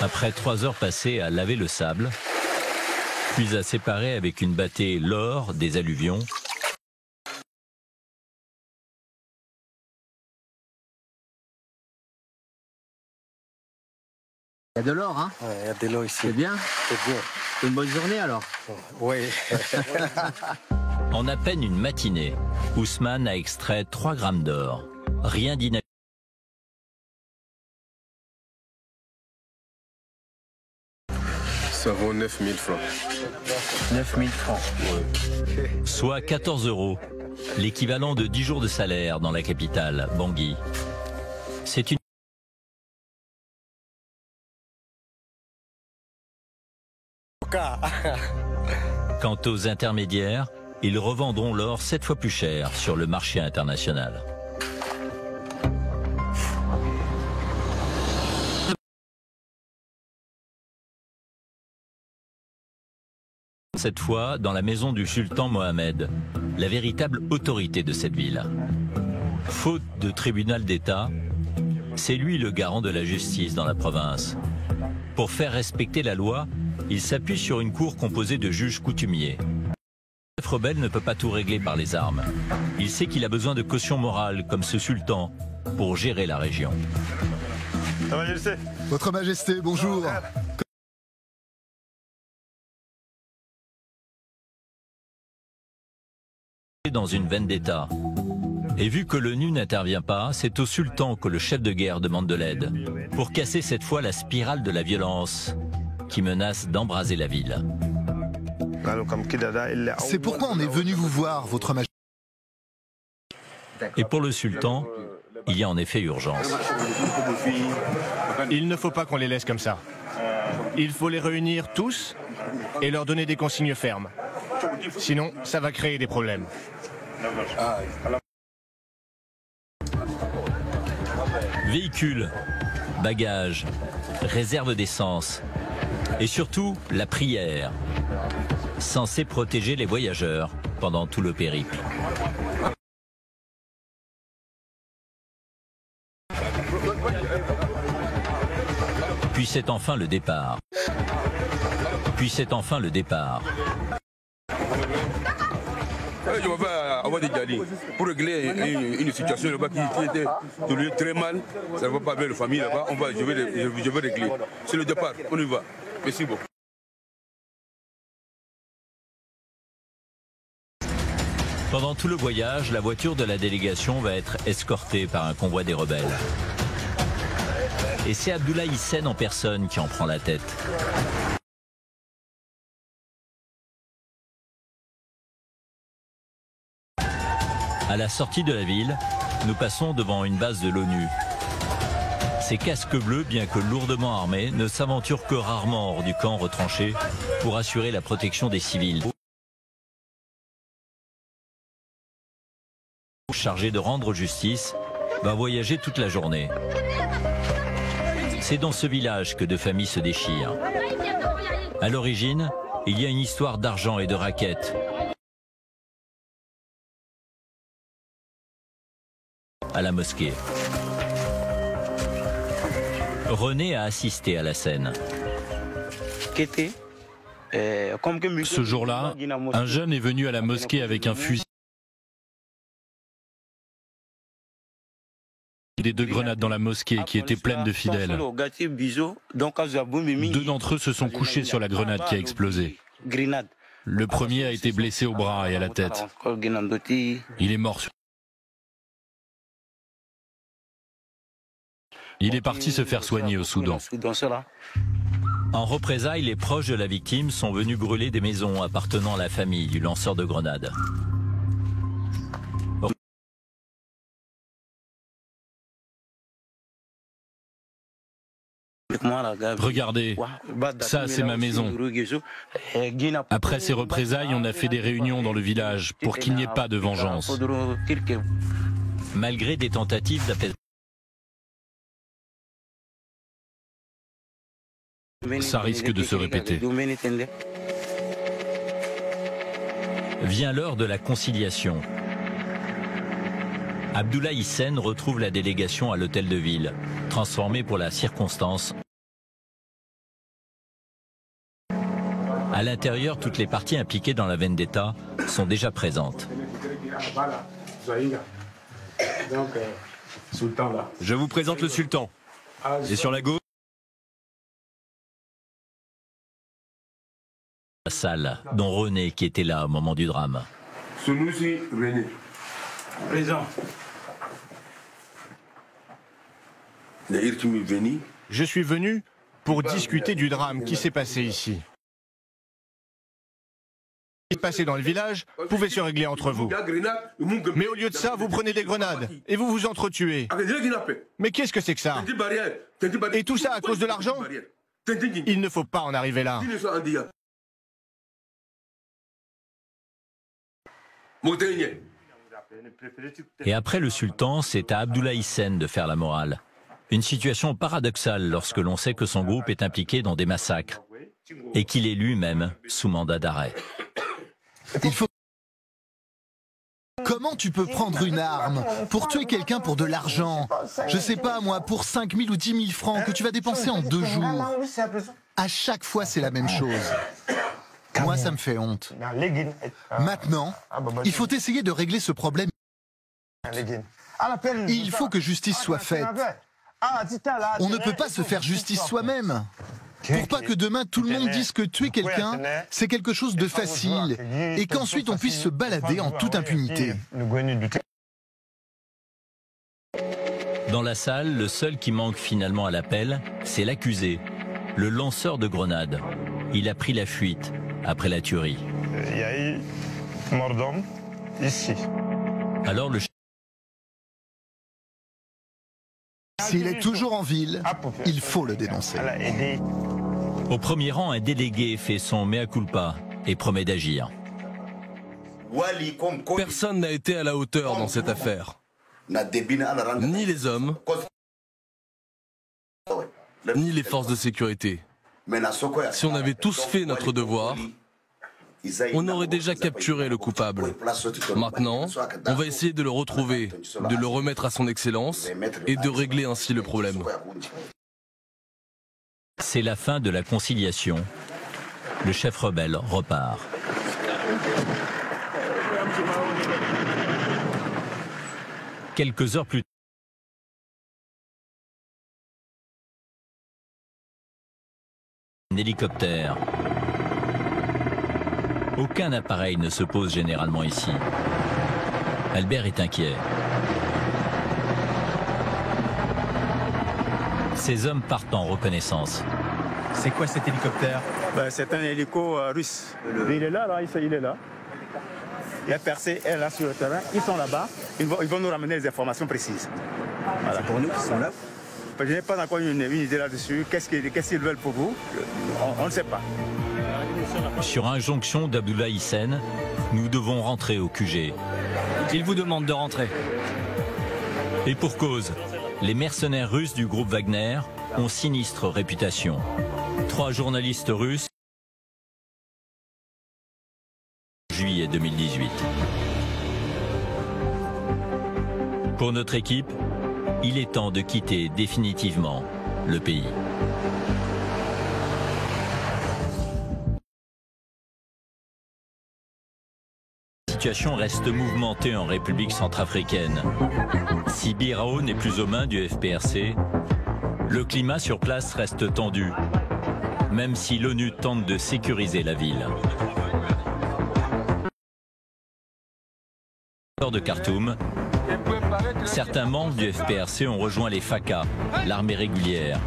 Après 3 heures passées à laver le sable, puis à séparer avec une battée l'or des alluvions, Il y a de l'or, hein? Ouais, il y a de l'or ici. C'est bien? C'est bien. C'est une bonne journée alors? Oui. En à peine une matinée, Ousmane a extrait 3 grammes d'or. Rien d'inhabituel. Ça vaut 9 000 francs. 9 000 francs. Ouais. Soit 14 €, l'équivalent de 10 jours de salaire dans la capitale, Bangui. C'est une... Quant aux intermédiaires, ils revendront l'or 7 fois plus cher sur le marché international. Cette fois dans la maison du sultan Mohamed, la véritable autorité de cette ville. Faute de tribunal d'État, c'est lui le garant de la justice dans la province. Pour faire respecter la loi, il s'appuie sur une cour composée de juges coutumiers. Le chef rebelle ne peut pas tout régler par les armes. Il sait qu'il a besoin de caution morale, comme ce sultan, pour gérer la région. Votre Majesté, bonjour. Dans une vendetta. Et vu que l'ONU n'intervient pas, c'est au sultan que le chef de guerre demande de l'aide, pour casser cette fois la spirale de la violence qui menace d'embraser la ville. C'est pourquoi on est venu vous voir, Votre Majesté. Et pour le sultan, il y a en effet urgence. Il ne faut pas qu'on les laisse comme ça. Il faut les réunir tous et leur donner des consignes fermes. Sinon, ça va créer des problèmes. Véhicules, bagages, réserve d'essence et surtout la prière, censée protéger les voyageurs pendant tout le périple. Puis c'est enfin le départ. Je m'en vais à Wadi pour régler une situation là-bas qui était très mal. Ça ne va pas avec la famille là-bas. Je vais régler. C'est le départ. On y va. Merci beaucoup. Pendant tout le voyage, la voiture de la délégation va être escortée par un convoi des rebelles. Et c'est Abdoulaye Hissène en personne qui en prend la tête. À la sortie de la ville, nous passons devant une base de l'ONU. Ces casques bleus, bien que lourdement armés, ne s'aventurent que rarement hors du camp retranché pour assurer la protection des civils. Chargé de rendre justice, va voyager toute la journée. C'est dans ce village que 2 familles se déchirent. À l'origine, il y a une histoire d'argent et de raquettes. À la mosquée. René a assisté à la scène. Ce jour-là, un jeune est venu à la mosquée avec un fusil et 2 grenades dans la mosquée qui était pleine de fidèles. 2 d'entre eux se sont couchés sur la grenade qui a explosé. Le premier a été blessé au bras et à la tête. Il est mort. Il est parti se faire soigner au Soudan. En représailles, les proches de la victime sont venus brûler des maisons appartenant à la famille du lanceur de grenades. Regardez, ça c'est ma maison. Après ces représailles, on a fait des réunions dans le village pour qu'il n'y ait pas de vengeance. Malgré des tentatives d'apaisement, ça risque de se répéter. Vient l'heure de la conciliation. Abdoulaye Hissène retrouve la délégation à l'hôtel de ville, transformé pour la circonstance. À l'intérieur, toutes les parties impliquées dans la vendetta sont déjà présentes. Je vous présente le sultan. Et sur la gauche, salle, dont René qui était là au moment du drame. Celui-ci, René. Présent. Je suis venu pour discuter du drame qui s'est passé ici. Ce qui s'est passé dans le village pouvait se régler entre vous. Mais au lieu de ça, vous prenez des grenades et vous vous entretuez. Mais qu'est-ce que c'est que ça? Et tout ça à cause de l'argent? Il ne faut pas en arriver là. Et après le sultan, c'est à Abdullah Hissène de faire la morale. Une situation paradoxale lorsque l'on sait que son groupe est impliqué dans des massacres et qu'il est lui-même sous mandat d'arrêt. Comment tu peux prendre une arme pour tuer quelqu'un pour de l'argent? Je sais pas moi, pour 5 000 ou 10 000 francs que tu vas dépenser en 2 jours. À chaque fois, c'est la même chose. Moi, ça me fait honte. Maintenant, il faut essayer de régler ce problème. Il faut que justice soit faite. On ne peut pas se faire justice soi-même. Pour pas que demain tout le monde dise que tuer quelqu'un, c'est quelque chose de facile et qu'ensuite on puisse se balader en toute impunité. Dans la salle, le seul qui manque finalement à l'appel, c'est l'accusé, le lanceur de grenades. Il a pris la fuite après la tuerie. Il y a eu mort d'homme ici. Alors le S'il est toujours en ville, il faut le dénoncer. Au premier rang, un délégué fait son mea culpa et promet d'agir. Personne n'a été à la hauteur dans cette affaire. Ni les hommes, ni les forces de sécurité. Si on avait tous fait notre devoir, on aurait déjà capturé le coupable. Maintenant, on va essayer de le retrouver, de le remettre à son excellence et de régler ainsi le problème. C'est la fin de la conciliation. Le chef rebelle repart. Quelques heures plus tard, un hélicoptère. Aucun appareil ne se pose généralement ici. Albert est inquiet. Ces hommes partent en reconnaissance. C'est quoi cet hélicoptère? C'est un hélico russe. Il est là, il est là. Il a percé, elle là sur le terrain. Ils sont là-bas. Ils vont nous ramener des informations précises. Voilà. C'est pour nous qui sont là. Je n'ai pas encore une idée là-dessus. Qu'est-ce qu'ils veulent pour vous? On ne sait pas. Sur injonction d'Abdullah Hissène, nous devons rentrer au QG. Il vous demande de rentrer. Et pour cause, les mercenaires russes du groupe Wagner ont sinistre réputation. 3 journalistes russes. Juillet 2018. Pour notre équipe, il est temps de quitter définitivement le pays. La situation reste mouvementée en République centrafricaine. Si Birao n'est plus aux mains du FPRC, le climat sur place reste tendu, même si l'ONU tente de sécuriser la ville. De Khartoum, certains membres du FPRC ont rejoint les FACA, l'armée régulière,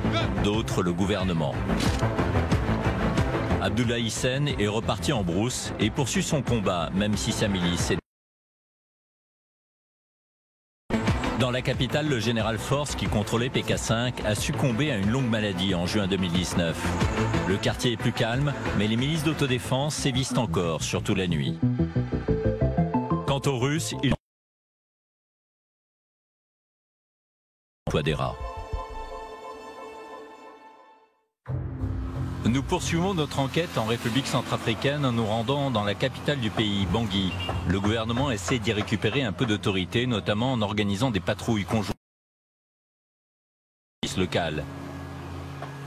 d'autres le gouvernement. Abdullah Hissène est reparti en brousse et poursuit son combat, même si sa milice est... Dans la capitale, le général Force, qui contrôlait PK5, a succombé à une longue maladie en juin 2019. Le quartier est plus calme, mais les milices d'autodéfense sévissent encore, surtout la nuit. Quant aux Russes, ils emploient des rats. Nous poursuivons notre enquête en République centrafricaine en nous rendant dans la capitale du pays, Bangui. Le gouvernement essaie d'y récupérer un peu d'autorité, notamment en organisant des patrouilles conjointes locales.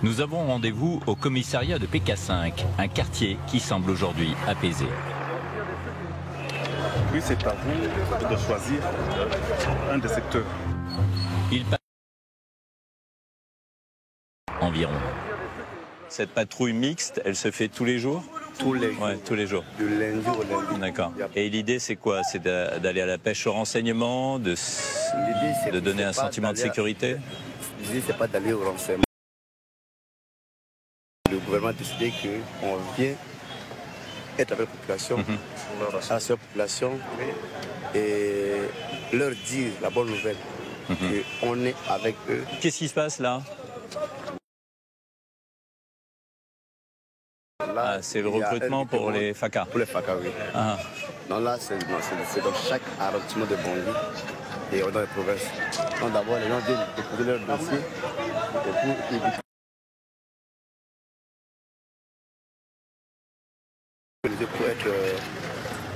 Nous avons rendez-vous au commissariat de PK5, un quartier qui semble aujourd'hui apaisé. Oui, c'est à vous de choisir un des secteurs. Il passe environ. Cette patrouille mixte, elle se fait tous les jours? tous les jours. Ouais, tous les jours. Du lundi au lundi. D'accord. Et l'idée, c'est quoi? C'est d'aller à la pêche au renseignement, de donner un sentiment de sécurité? L'idée, c'est pas d'aller au renseignement. Le gouvernement a décidé qu'on vient être avec la population, à cette population, et leur dire la bonne nouvelle, qu'on est avec eux. Qu'est-ce qui se passe là? C'est le recrutement pour les FACA. Pour les FACA, oui. Non, là, c'est dans chaque arrondissement de Bangui et dans les provinces. Donc d'abord, les gens viennent déposer leur dossier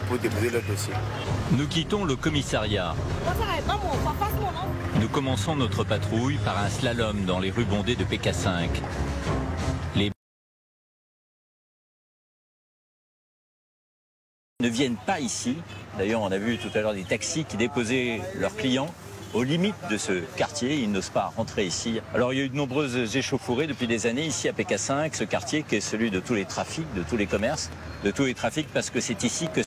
pour déposer leur dossier. Nous quittons le commissariat. Nous commençons notre patrouille par un slalom dans les rues bondées de PK5. Les ne viennent pas ici. D'ailleurs, on a vu tout à l'heure des taxis qui déposaient leurs clients aux limites de ce quartier. Ils n'osent pas rentrer ici. Alors, il y a eu de nombreuses échauffourées depuis des années ici à PK5, ce quartier qui est celui de tous les trafics, de tous les commerces, de tous les trafics, parce que c'est ici que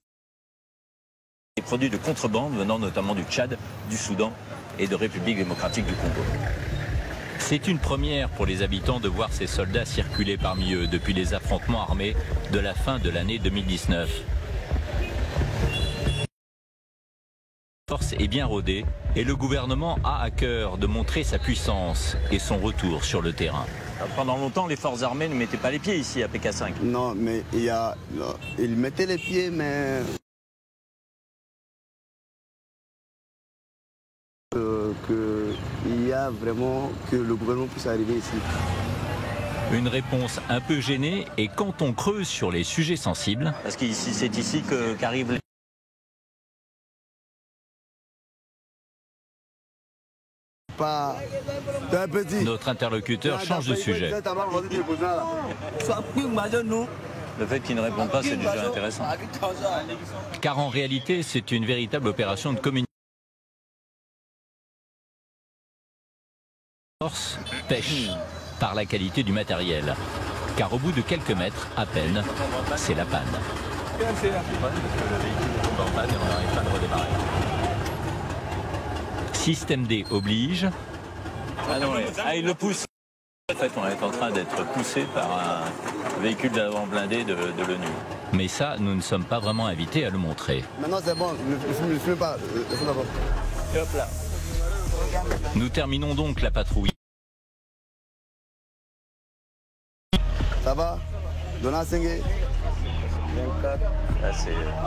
des produits de contrebande venant notamment du Tchad, du Soudan et de République démocratique du Congo. C'est une première pour les habitants de voir ces soldats circuler parmi eux depuis les affrontements armés de la fin de l'année 2019. La force est bien rodée et le gouvernement a à cœur de montrer sa puissance et son retour sur le terrain. Pendant longtemps, les forces armées ne mettaient pas les pieds ici à PK5. Non, mais ils mettaient les pieds, mais il y a vraiment que le gouvernement puisse arriver ici. Une réponse un peu gênée, et quand on creuse sur les sujets sensibles... Parce que c'est ici qu'arrivent les... Notre interlocuteur change de sujet. Le fait qu'il ne répond pas, c'est déjà intéressant. Car en réalité, c'est une véritable opération de communication. Force pêche par la qualité du matériel. Car au bout de quelques mètres, à peine, c'est la panne. Le véhicule tombe en panne et on n'arrive pas à le redémarrer. Système D oblige. Ah non, il le pousse. En fait, on est en train d'être poussé par un véhicule d'avant blindé de l'ONU. Mais ça, nous ne sommes pas vraiment invités à le montrer. Maintenant, c'est bon, ne filme pas. Et hop là. Nous terminons donc la patrouille. Ça va? Donna Sengue.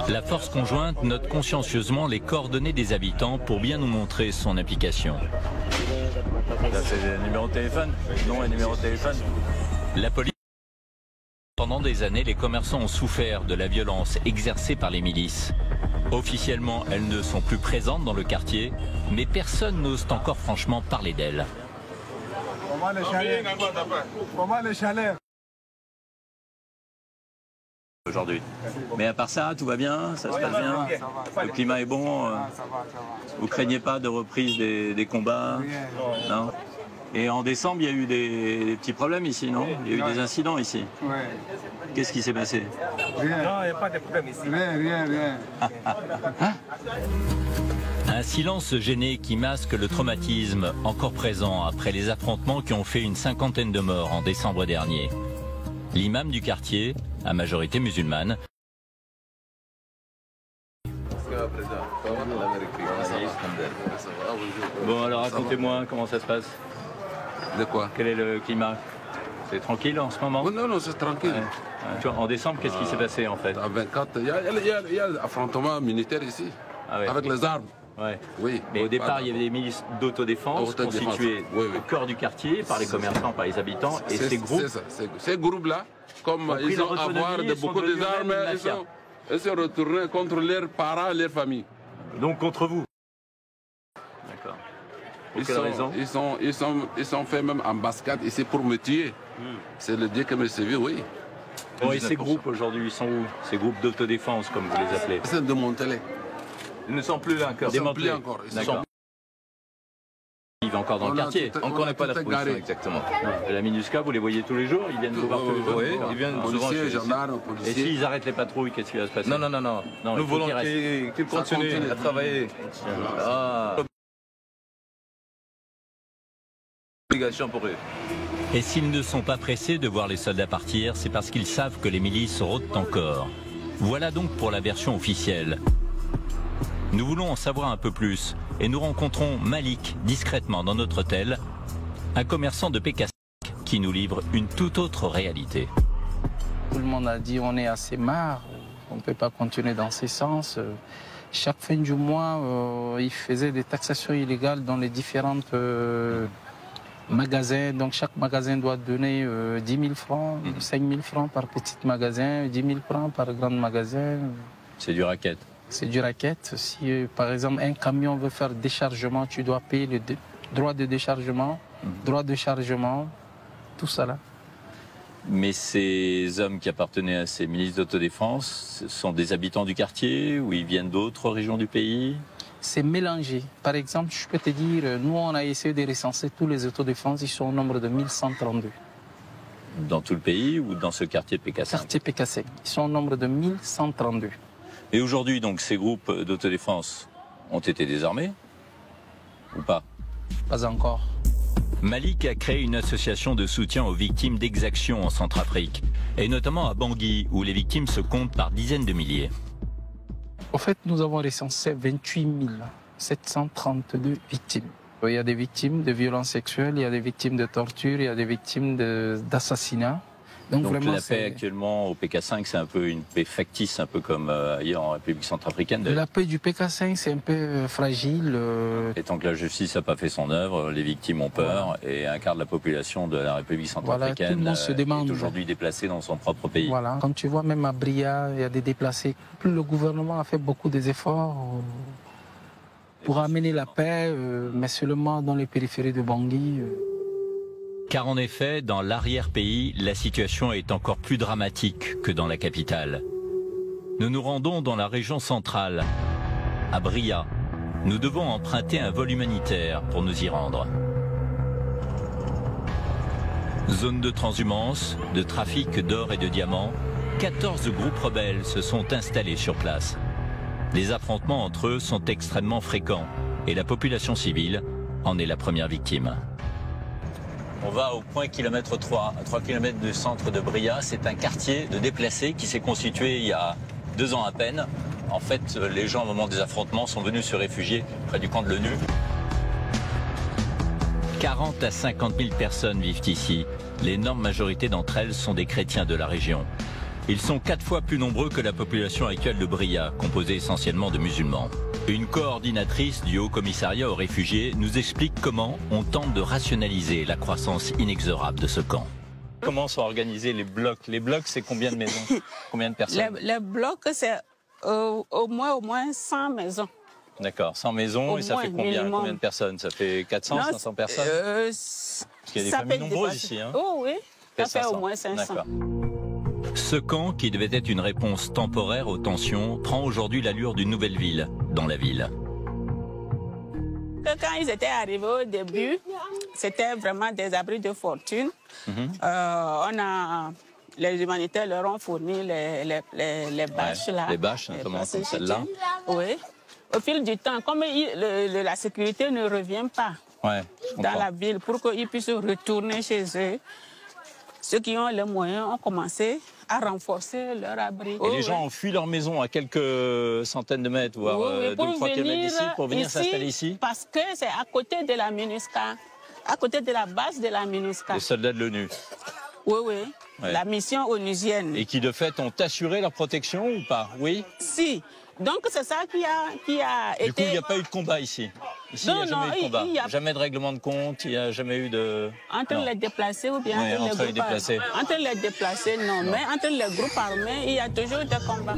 La force conjointe note consciencieusement les coordonnées des habitants pour bien nous montrer son application. Là, c'est le numéro de téléphone, nom et numéro de téléphone. La police. Pendant des années, les commerçants ont souffert de la violence exercée par les milices. Officiellement, elles ne sont plus présentes dans le quartier, mais personne n'ose encore franchement parler d'elles. Comment les chalets? Aujourd'hui. Mais à part ça, tout va bien, ça se passe bien. Le climat est bon. Vous craignez pas de reprise des combats? Non. Et en décembre, il y a eu des petits problèmes ici, non? Il y a eu des incidents ici. Qu'est-ce qui s'est passé? Rien. Non, il n'y a pas de problème ici. Rien. Un silence gêné qui masque le traumatisme encore présent après les affrontements qui ont fait une 50aine de morts en décembre dernier. L'imam du quartier, à majorité musulmane, bon, alors racontez-moi comment ça se passe. De quoi? Quel est le climat? C'est tranquille en ce moment? Oh, non, c'est tranquille. Ouais. Tu vois, en décembre, qu'est-ce qui s'est passé en fait? À 24, il y a l'affrontement militaire ici, avec les armes. Ouais. Oui. Mais au départ, il y avait des milices d'autodéfense constituées au cœur du quartier, par les commerçants, par les habitants, et ces groupes... C'est ça. Ces groupes-là, comme ils ont avoir beaucoup d'armes, ils se retournent contre leurs parents, leurs familles. Donc contre vous? D'accord. Pour quelle raison? Ils sont fait même embuscade ici pour me tuer. C'est le Dieu qui me suivi, oui. Bon, et ces groupes aujourd'hui, ils sont où? Ces groupes d'autodéfense, comme vous les appelez? C'est de Montelé. Ils ne sont plus là encore. Ils ne sont plus encore. vivent encore dans le quartier. On ne connaît pas la position exactement. La MINUSCA, vous les voyez tous les jours? Ils viennent vous voir tous les jours? Oui, ils viennent souvent. Et s'ils arrêtent les patrouilles, qu'est-ce qui va se passer? Non. Nous voulons qu'ils continuent à travailler. Obligation pour eux. Et s'ils ne sont pas pressés de voir les soldats partir, c'est parce qu'ils savent que les milices rôdent encore. Voilà donc pour la version officielle. Nous voulons en savoir un peu plus et nous rencontrons Malik discrètement dans notre hôtel, un commerçant de PK5 qui nous livre une toute autre réalité. Tout le monde a dit on est assez marre, on ne peut pas continuer dans ce sens. Chaque fin du mois, ils faisaient des taxations illégales dans les différentes magasins. Donc chaque magasin doit donner 10 000 francs, 5 000 francs par petit magasin, 10 000 francs par grand magasin. C'est du racket. C'est du racket. Si par exemple un camion veut faire déchargement, tu dois payer le droit de déchargement, droit de chargement, tout ça là. Mais ces hommes qui appartenaient à ces milices d'autodéfense, ce sont des habitants du quartier ou ils viennent d'autres régions du pays? C'est mélangé. Par exemple, je peux te dire, nous on a essayé de recenser tous les autodéfenses, ils sont au nombre de 1132. Dans tout le pays ou dans ce quartier de PK5? Quartier PK5. Ils sont au nombre de 1132. Et aujourd'hui, donc, ces groupes d'autodéfense ont été désarmés ou pas? Pas encore. Malik a créé une association de soutien aux victimes d'exactions en Centrafrique, et notamment à Bangui, où les victimes se comptent par dizaines de milliers. En fait, nous avons recensé 28 732 victimes. Il y a des victimes de violences sexuelles, il y a des victimes de torture, il y a des victimes d'assassinat. Donc vraiment, la paix actuellement au PK5, c'est un peu une paix factice, un peu comme ailleurs en République centrafricaine. La paix du PK5, c'est un peu fragile. Et tant que la justice n'a pas fait son œuvre, les victimes ont peur et un quart de la population de la République centrafricaine est aujourd'hui déplacée dans son propre pays. Voilà. Quand tu vois même à Bria, il y a des déplacés. Le gouvernement a fait beaucoup d'efforts pour amener la paix, mais seulement dans les périphéries de Bangui. Car en effet, dans l'arrière-pays, la situation est encore plus dramatique que dans la capitale. Nous nous rendons dans la région centrale, à Bria. Nous devons emprunter un vol humanitaire pour nous y rendre. Zone de transhumance, de trafic d'or et de diamants, 14 groupes rebelles se sont installés sur place. Les affrontements entre eux sont extrêmement fréquents et la population civile en est la première victime. On va au point kilomètre 3, à 3 km du centre de Bria. C'est un quartier de déplacés qui s'est constitué il y a 2 ans à peine. En fait, les gens, au moment des affrontements, sont venus se réfugier près du camp de l'ONU. 40 à 50 000 personnes vivent ici. L'énorme majorité d'entre elles sont des chrétiens de la région. Ils sont 4 fois plus nombreux que la population actuelle de Bria, composée essentiellement de musulmans. Une coordinatrice du Haut Commissariat aux réfugiés nous explique comment on tente de rationaliser la croissance inexorable de ce camp. Comment sont organisés les blocs? Les blocs, c'est combien de maisons? Combien de personnes? Les blocs, c'est au moins 100 maisons. D'accord, 100 maisons, et ça fait combien de personnes? Ça fait 400, 500 personnes? Parce qu'il y a des familles nombreuses ici. Hein. Oh oui, ça fait au moins 500. Ce camp, qui devait être une réponse temporaire aux tensions, prend aujourd'hui l'allure d'une nouvelle ville dans la ville. Quand ils étaient arrivés au début, c'était vraiment des abris de fortune. Les humanitaires leur ont fourni les bâches là. Les bâches, notamment comme celle-là. Oui. Au fil du temps, comme la sécurité ne revient pas dans la ville, pour qu'ils puissent retourner chez eux, ceux qui ont les moyens ont commencé à renforcer leur abri. Et les gens ont fui leur maison à quelques centaines de mètres, voire 2 ou 3 kilomètres d'ici, pour venir s'installer ici? Parce que c'est à côté de la MINUSCA, à côté de la base de la MINUSCA. Les soldats de l'ONU? Oui. La mission onusienne. Et qui, de fait, ont assuré leur protection ou pas? Oui? Si. Donc c'est ça qui a été... Du coup, il n'y a pas eu de combat ici? Ici, il n'y a jamais eu de combat? Jamais de règlement de compte? Il n'y a jamais eu de... Entre les déplacés ou bien entre les déplacés? Entre les déplacés, non. Mais entre les groupes armés, il y a toujours des combats.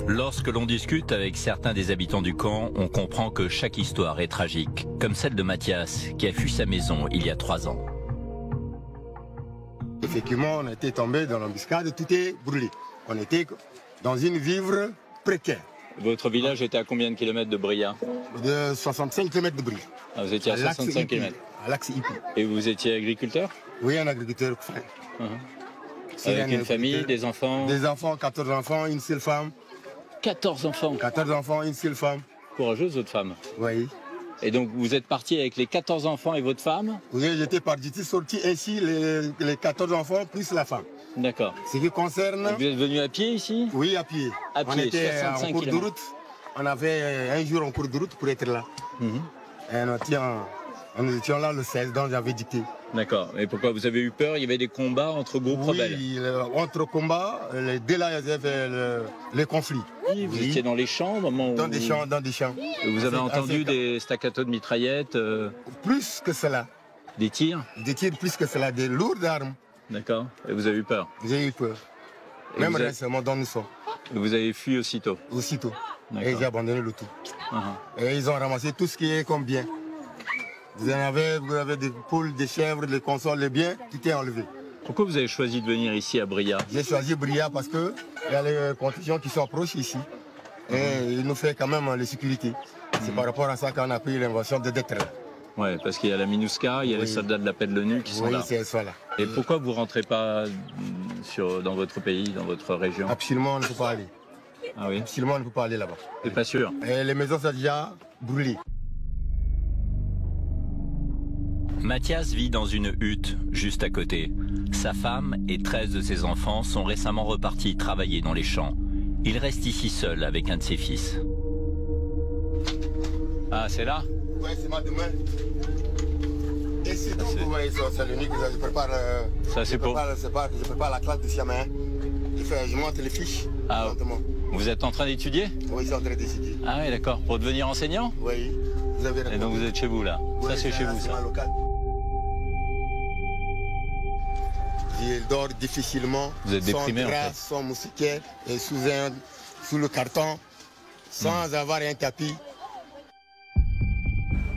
Lorsque l'on discute avec certains des habitants du camp, on comprend que chaque histoire est tragique, comme celle de Mathias, qui a fui sa maison il y a 3 ans. Effectivement, on était tombé dans l'embuscade, tout est brûlé. On était dans une vivre précaire. Votre village était à combien de kilomètres de Bria? De 65 km de Bria. Ah, vous étiez à 65 km. À l'axe Ipi. Et vous étiez agriculteur? Oui, un agriculteur. Avec une famille, des enfants? Des enfants, 14 enfants, une seule femme. 14 enfants? 14 enfants, une seule femme. Courageuse, votre femme? Oui. Et donc vous êtes parti avec les 14 enfants et votre femme? Oui, j'étais parti, j'étais sorti ainsi les 14 enfants plus la femme. D'accord. Ce qui concerne... Vous êtes venu à pied ici? Oui, à pied. À pied, on était 65 en cours de km. route. On avait un jour en cours de route pour être là. Et nous étions là le 16, donc j'avais dicté. D'accord. Et pourquoi vous avez eu peur? Il y avait des combats entre groupes rebelles? Oui, entre combats, dès là, il y avait les conflits. Oui, vous étiez dans les champs au moment où... Dans des champs, dans des champs. Et vous avez entendu des staccatos de mitraillettes Plus que cela. Des tirs? Des tirs plus que cela, des lourdes armes. D'accord. Et vous avez eu peur? J'ai eu peur. Et même vous récemment, dans nous sommes. Et vous avez fui aussitôt? Aussitôt. Et j'ai abandonné le tout. Et ils ont ramassé tout ce qui est comme bien. Vous avez des poules, des chèvres, des consoles, les biens, tout est enlevé. Pourquoi vous avez choisi de venir ici à Bria? J'ai choisi Bria parce qu'il y a les conditions qui sont proches ici. Et il nous fait quand même les sécurités. C'est par rapport à ça qu'on a pris l'invention d'être là. Oui, parce qu'il y a la MINUSCA, il y a les soldats de la paix de l'ONU qui sont là. Oui, c'est ça là. Et pourquoi vous ne rentrez pas dans votre pays, dans votre région? Absolument, on ne peut pas aller. Ah oui? Absolument, on ne peut pas aller là-bas. C'est pas sûr? Et les maisons sont déjà brûlées. Mathias vit dans une hutte juste à côté. Sa femme et 13 de ses enfants sont récemment repartis travailler dans les champs. Il reste ici seul avec un de ses fils. Ah, c'est là? Oui, c'est ma demain. Et c'est donc, vous voyez, c'est le nid que je prépare. Ça, c'est pour... Je prépare la classe de Siamen. Je monte les fiches. Ah, vous êtes en train d'étudier? Oui, je suis en train d'étudier. Ah oui, d'accord. Pour devenir enseignant? Oui. Vous avez répondu. Et donc vous êtes chez vous, là? Oui, ça, c'est chez vous, ça? Local. Il dort difficilement. Vous êtes déprimé, sans drap, en fait. sans moustiquaire, et sous le carton, sans avoir un tapis.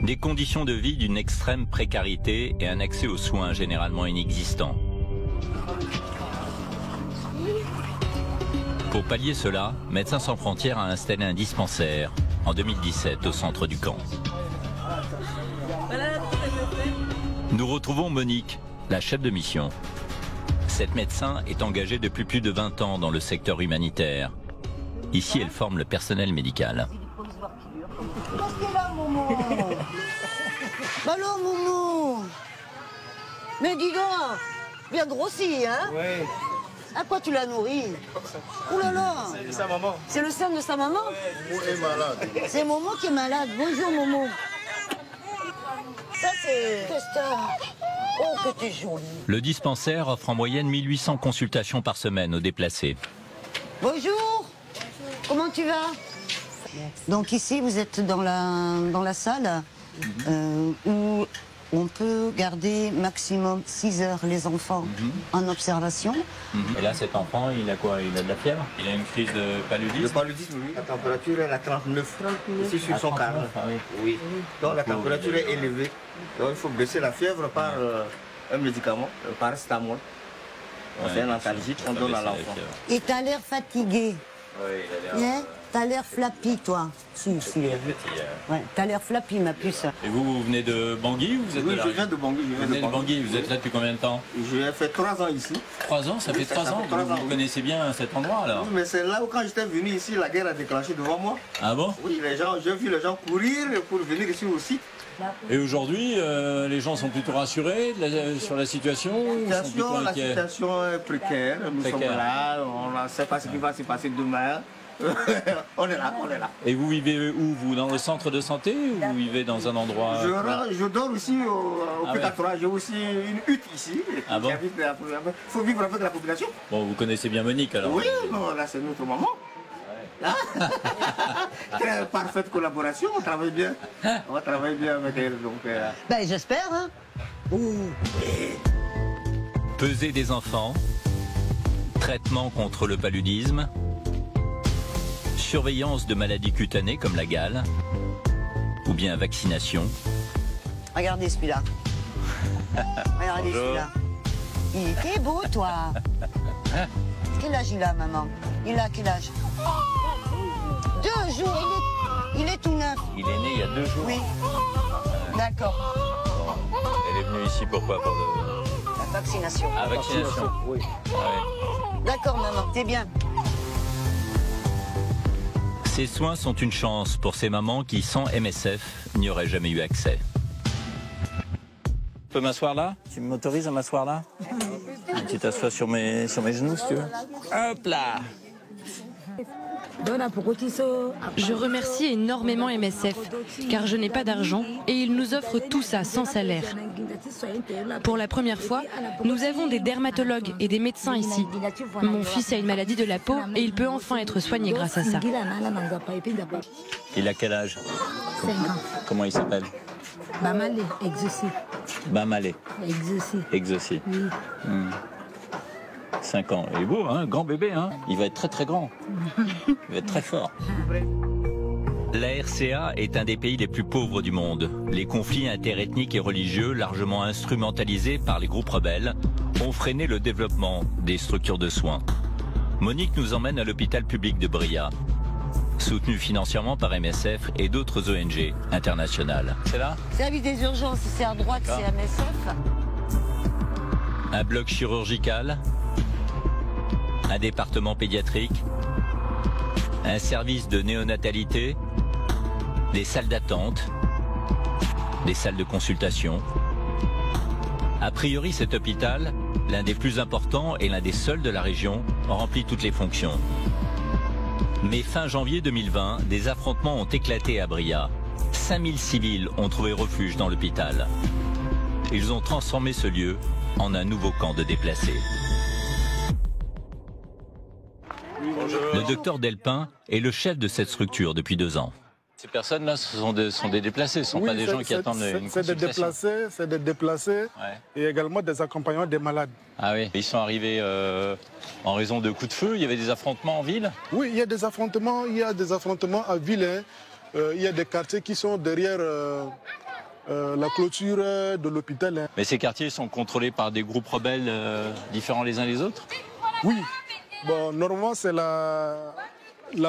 Des conditions de vie d'une extrême précarité et un accès aux soins généralement inexistant. Pour pallier cela, Médecins sans frontières a installé un dispensaire en 2017 au centre du camp. Nous retrouvons Monique, la chef de mission. Cette médecin est engagée depuis plus de 20 ans dans le secteur humanitaire. Ici, elle forme le personnel médical. Qu'est-ce qu'il a, Momo? Bah alors, Momo, mais dis donc, bien grossi, hein? Oui. À quoi tu l'as nourri? Ouh là là. C'est sa maman. C'est le sein de sa maman? Momo est malade. C'est Momo qui est malade. Bonjour, Momo. Ça, c'est... Oh, que t'es jolie. Le dispensaire offre en moyenne 1800 consultations par semaine aux déplacés. Bonjour. Comment tu vas? Donc ici, vous êtes dans la salle où on peut garder maximum 6 heures les enfants en observation. Et là, cet enfant, il a quoi? Il a de la fièvre? Il a une crise de paludisme? Le paludisme, oui. La température est à 39 ici sur son carnet. Oui. Donc la température est élevée. Donc il faut baisser la fièvre par un médicament, le paracétamol. C'est un antalgique, on donne à l'enfant. Et t'as l'air fatigué. Oui, il a l'air... T'as l'air flappy, toi. Si. Ouais, t'as l'air flappy, ma puce. Et vous venez de Bangui ou vous êtes Oui, de la je viens de Bangui. Vous venez de Bangui, vous êtes là depuis combien de temps? J'ai fait 3 ans ici. 3 ans? Ça fait 3 ans? Vous connaissez bien cet endroit, alors? Oui, mais c'est là où, quand j'étais venu ici, la guerre a déclenché devant moi. Ah bon? Oui, j'ai vu les gens courir pour venir ici aussi. Et aujourd'hui, les gens sont plutôt rassurés sur la situation? La situation est précaire. Nous sommes là, on ne sait pas ce qui va se passer demain. on est là. Et vous vivez où? Vous dans le centre de santé ou vous vivez dans un endroit... Je dors aussi au Pétatora. J'ai aussi une hutte ici. Ah bon? Il faut vivre avec la population. Bon, vous connaissez bien Monique alors? Oui, non, là c'est notre maman. Très parfaite collaboration, on travaille bien. On travaille bien avec elle. Donc, ben j'espère, hein. Peser des enfants, traitement contre le paludisme, surveillance de maladies cutanées comme la gale, ou bien vaccination. Regardez celui-là. Regardez celui-là. T'es beau, toi. Quel âge il a, maman? Il a quel âge? 2 jours, il est tout neuf. Il est né il y a 2 jours. Oui. D'accord. Elle est venue ici pourquoi? Pour la vaccination. La vaccination. Oui. Ouais. D'accord, maman, c'est bien. Ces soins sont une chance pour ces mamans qui, sans MSF, n'y auraient jamais eu accès. Je peux m'asseoir là? Tu m'autorises à m'asseoir là? Tu t'assois sur mes genoux si tu veux. Hop là! Je remercie énormément MSF, car je n'ai pas d'argent et ils nous offrent tout ça sans salaire. Pour la première fois, nous avons des dermatologues et des médecins ici. Mon fils a une maladie de la peau et il peut enfin être soigné grâce à ça. Il a quel âge? 5 ans. Comment il s'appelle? Bamalé, Exaucé. Bamalé. Exaucé. Exaucé. Oui. 5 ans. Il est beau, hein? Grand bébé, hein? Il va être très très grand. Il va être très fort. La RCA est un des pays les plus pauvres du monde. Les conflits interethniques et religieux, largement instrumentalisés par les groupes rebelles, ont freiné le développement des structures de soins. Monique nous emmène à l'hôpital public de Bria, soutenu financièrement par MSF et d'autres ONG internationales. C'est là? Service des urgences, c'est à droite, c'est MSF. Un bloc chirurgical, un département pédiatrique, un service de néonatalité, des salles d'attente, des salles de consultation. A priori, cet hôpital, l'un des plus importants et l'un des seuls de la région, remplit toutes les fonctions. Mais fin janvier 2020, des affrontements ont éclaté à Bria. 5000 civils ont trouvé refuge dans l'hôpital. Ils ont transformé ce lieu en un nouveau camp de déplacés. Le docteur Delpin est le chef de cette structure depuis 2 ans. Ces personnes-là sont des déplacés, ce ne sont pas des gens qui attendent une consultation. C'est des déplacés et également des accompagnants des malades. Ah oui, ils sont arrivés en raison de coups de feu, il y avait des affrontements en ville? Oui, il y a des affrontements à ville. Il y a des quartiers qui sont derrière la clôture de l'hôpital. Mais ces quartiers sont contrôlés par des groupes rebelles différents les uns des autres? Oui. Bon, normalement, c'est la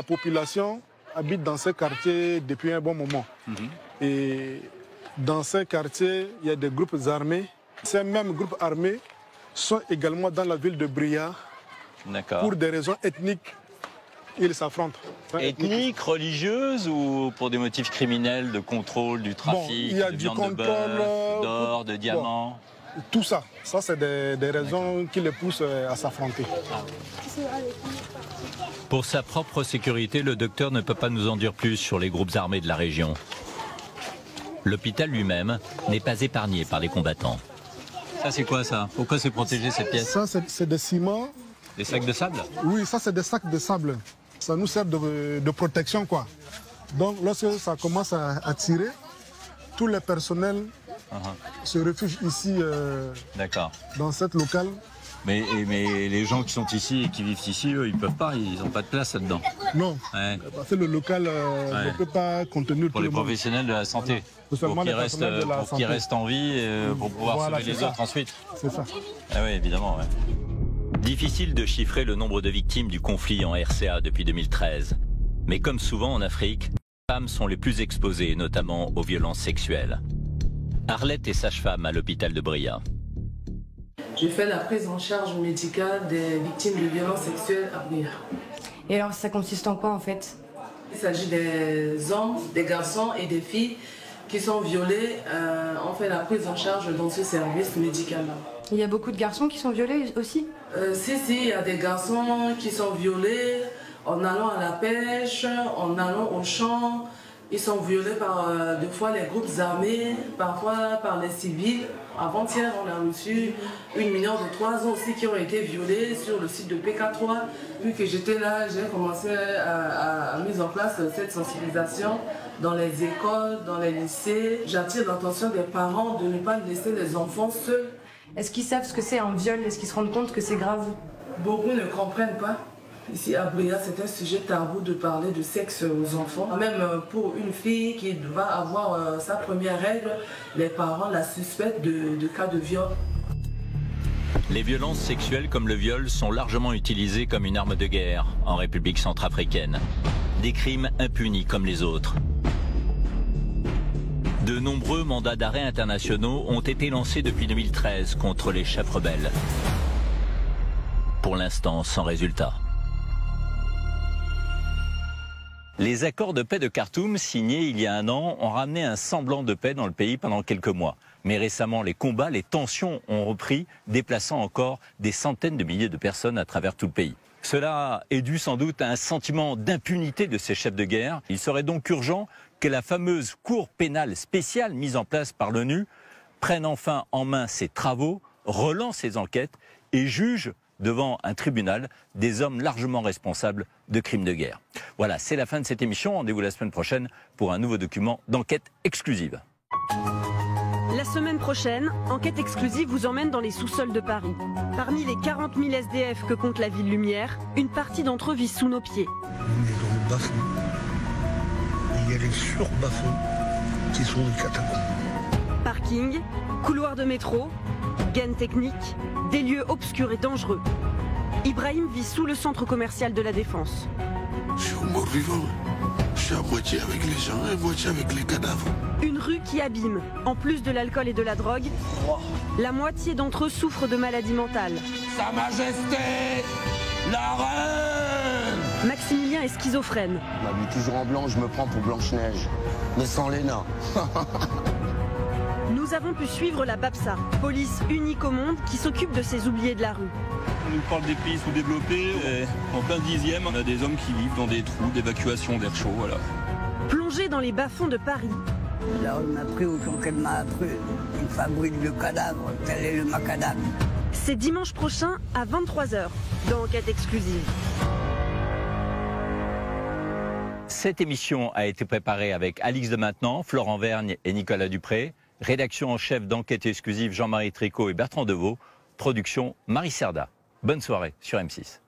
population habite dans ces quartiers depuis un bon moment. Et dans ces quartiers, il y a des groupes armés. Ces mêmes groupes armés sont également dans la ville de Bria. Pour des raisons ethniques, ils s'affrontent. Ethniques, religieuses ou pour des motifs criminels, de contrôle, du trafic, de viande de bœuf, d'or, de diamants? Tout ça. Ça, c'est des raisons qui les poussent à s'affronter. Pour sa propre sécurité, le docteur ne peut pas nous en dire plus sur les groupes armés de la région. L'hôpital lui-même n'est pas épargné par les combattants. Ça, c'est quoi ça? Pourquoi c'est protégé cette pièce? Ça, c'est des ciments. Des sacs de sable? Oui, ça, c'est des sacs de sable. Ça nous sert de protection, quoi. Donc, lorsque ça commence à tirer, tous les personnels se réfugient ici, dans cette locale. Mais les gens qui sont ici et qui vivent ici, eux, ils peuvent pas, ils n'ont pas de place là-dedans. Non, parce que le local ne peut pas contenir pour les professionnels de la santé, pour qu'ils restent en vie, pour pouvoir sauver les autres ensuite. C'est ça. Ah oui, évidemment. Ouais. Difficile de chiffrer le nombre de victimes du conflit en RCA depuis 2013. Mais comme souvent en Afrique, les femmes sont les plus exposées, notamment aux violences sexuelles. Arlette est sage-femme à l'hôpital de Bria. Je fais la prise en charge médicale des victimes de violences sexuelles à Bria. Et alors ça consiste en quoi en fait? Il s'agit des hommes, des garçons et des filles qui sont violés. On fait la prise en charge dans ce service médical-là. Il y a beaucoup de garçons qui sont violés aussi? Si, il y a des garçons qui sont violés en allant à la pêche, en allant au champ. Ils sont violés par des fois les groupes armés, parfois par les civils. Avant-hier, on a reçu une mineure de 3 ans aussi qui ont été violées sur le site de PK3. Vu que j'étais là, j'ai commencé à mettre en place cette sensibilisation dans les écoles, dans les lycées. J'attire l'attention des parents de ne pas laisser les enfants seuls. Est-ce qu'ils savent ce que c'est un viol? Est-ce qu'ils se rendent compte que c'est grave? Beaucoup ne comprennent pas. Ici à Bria, c'est un sujet tabou de parler de sexe aux enfants. Même pour une fille qui va avoir sa première règle, les parents la suspectent de cas de viol. Les violences sexuelles comme le viol sont largement utilisées comme une arme de guerre en République centrafricaine. des crimes impunis comme les autres. De nombreux mandats d'arrêt internationaux ont été lancés depuis 2013 contre les chefs rebelles. Pour l'instant, sans résultat. Les accords de paix de Khartoum, signés il y a un an, ont ramené un semblant de paix dans le pays pendant quelques mois. Mais récemment, les combats, les tensions ont repris, déplaçant encore des centaines de milliers de personnes à travers tout le pays. Cela est dû sans doute à un sentiment d'impunité de ces chefs de guerre. Il serait donc urgent que la fameuse Cour pénale spéciale mise en place par l'ONU prenne enfin en main ses travaux, relance ses enquêtes et juge devant un tribunal des hommes largement responsables de crimes de guerre. Voilà, c'est la fin de cette émission. Rendez-vous la semaine prochaine pour un nouveau document d'enquête exclusive. La semaine prochaine, Enquête exclusive vous emmène dans les sous-sols de Paris. Parmi les 40 000 SDF que compte la ville lumière, une partie d'entre eux vit sous nos pieds. On est dans le bas-fond. Il y a les sur-bas-fonds qui sont les catacombes. Parking, couloirs de métro, gaines techniques, des lieux obscurs et dangereux. Ibrahim vit sous le centre commercial de la Défense. Je suis mort-vivant. Je suis à moitié avec les gens et à moitié avec les cadavres. Une rue qui abîme. En plus de l'alcool et de la drogue, la moitié d'entre eux souffrent de maladies mentales. Sa Majesté, la Reine! Maximilien est schizophrène. Je m'habille toujours en blanc, je me prends pour Blanche-Neige. Mais sans les nains. Nous avons pu suivre la BAPSA, police unique au monde qui s'occupe de ces oubliés de la rue. On nous parle des pays sous-développés. En plein 10e, on a des hommes qui vivent dans des trous d'évacuation d'air chaud. Voilà. Plongés dans les bas-fonds de Paris. Là, on m'a pris autant qu'elle m'a appris. Il fabrique le cadavre, tel est le macadam. C'est dimanche prochain à 23h dans Enquête exclusive. Cette émission a été préparée avec Alix de Maintenon, Florent Vergne et Nicolas Dupré. Rédaction en chef d'Enquête exclusive Jean-Marie Tricot et Bertrand Deveau. Production Marie Cerda. Bonne soirée sur M6.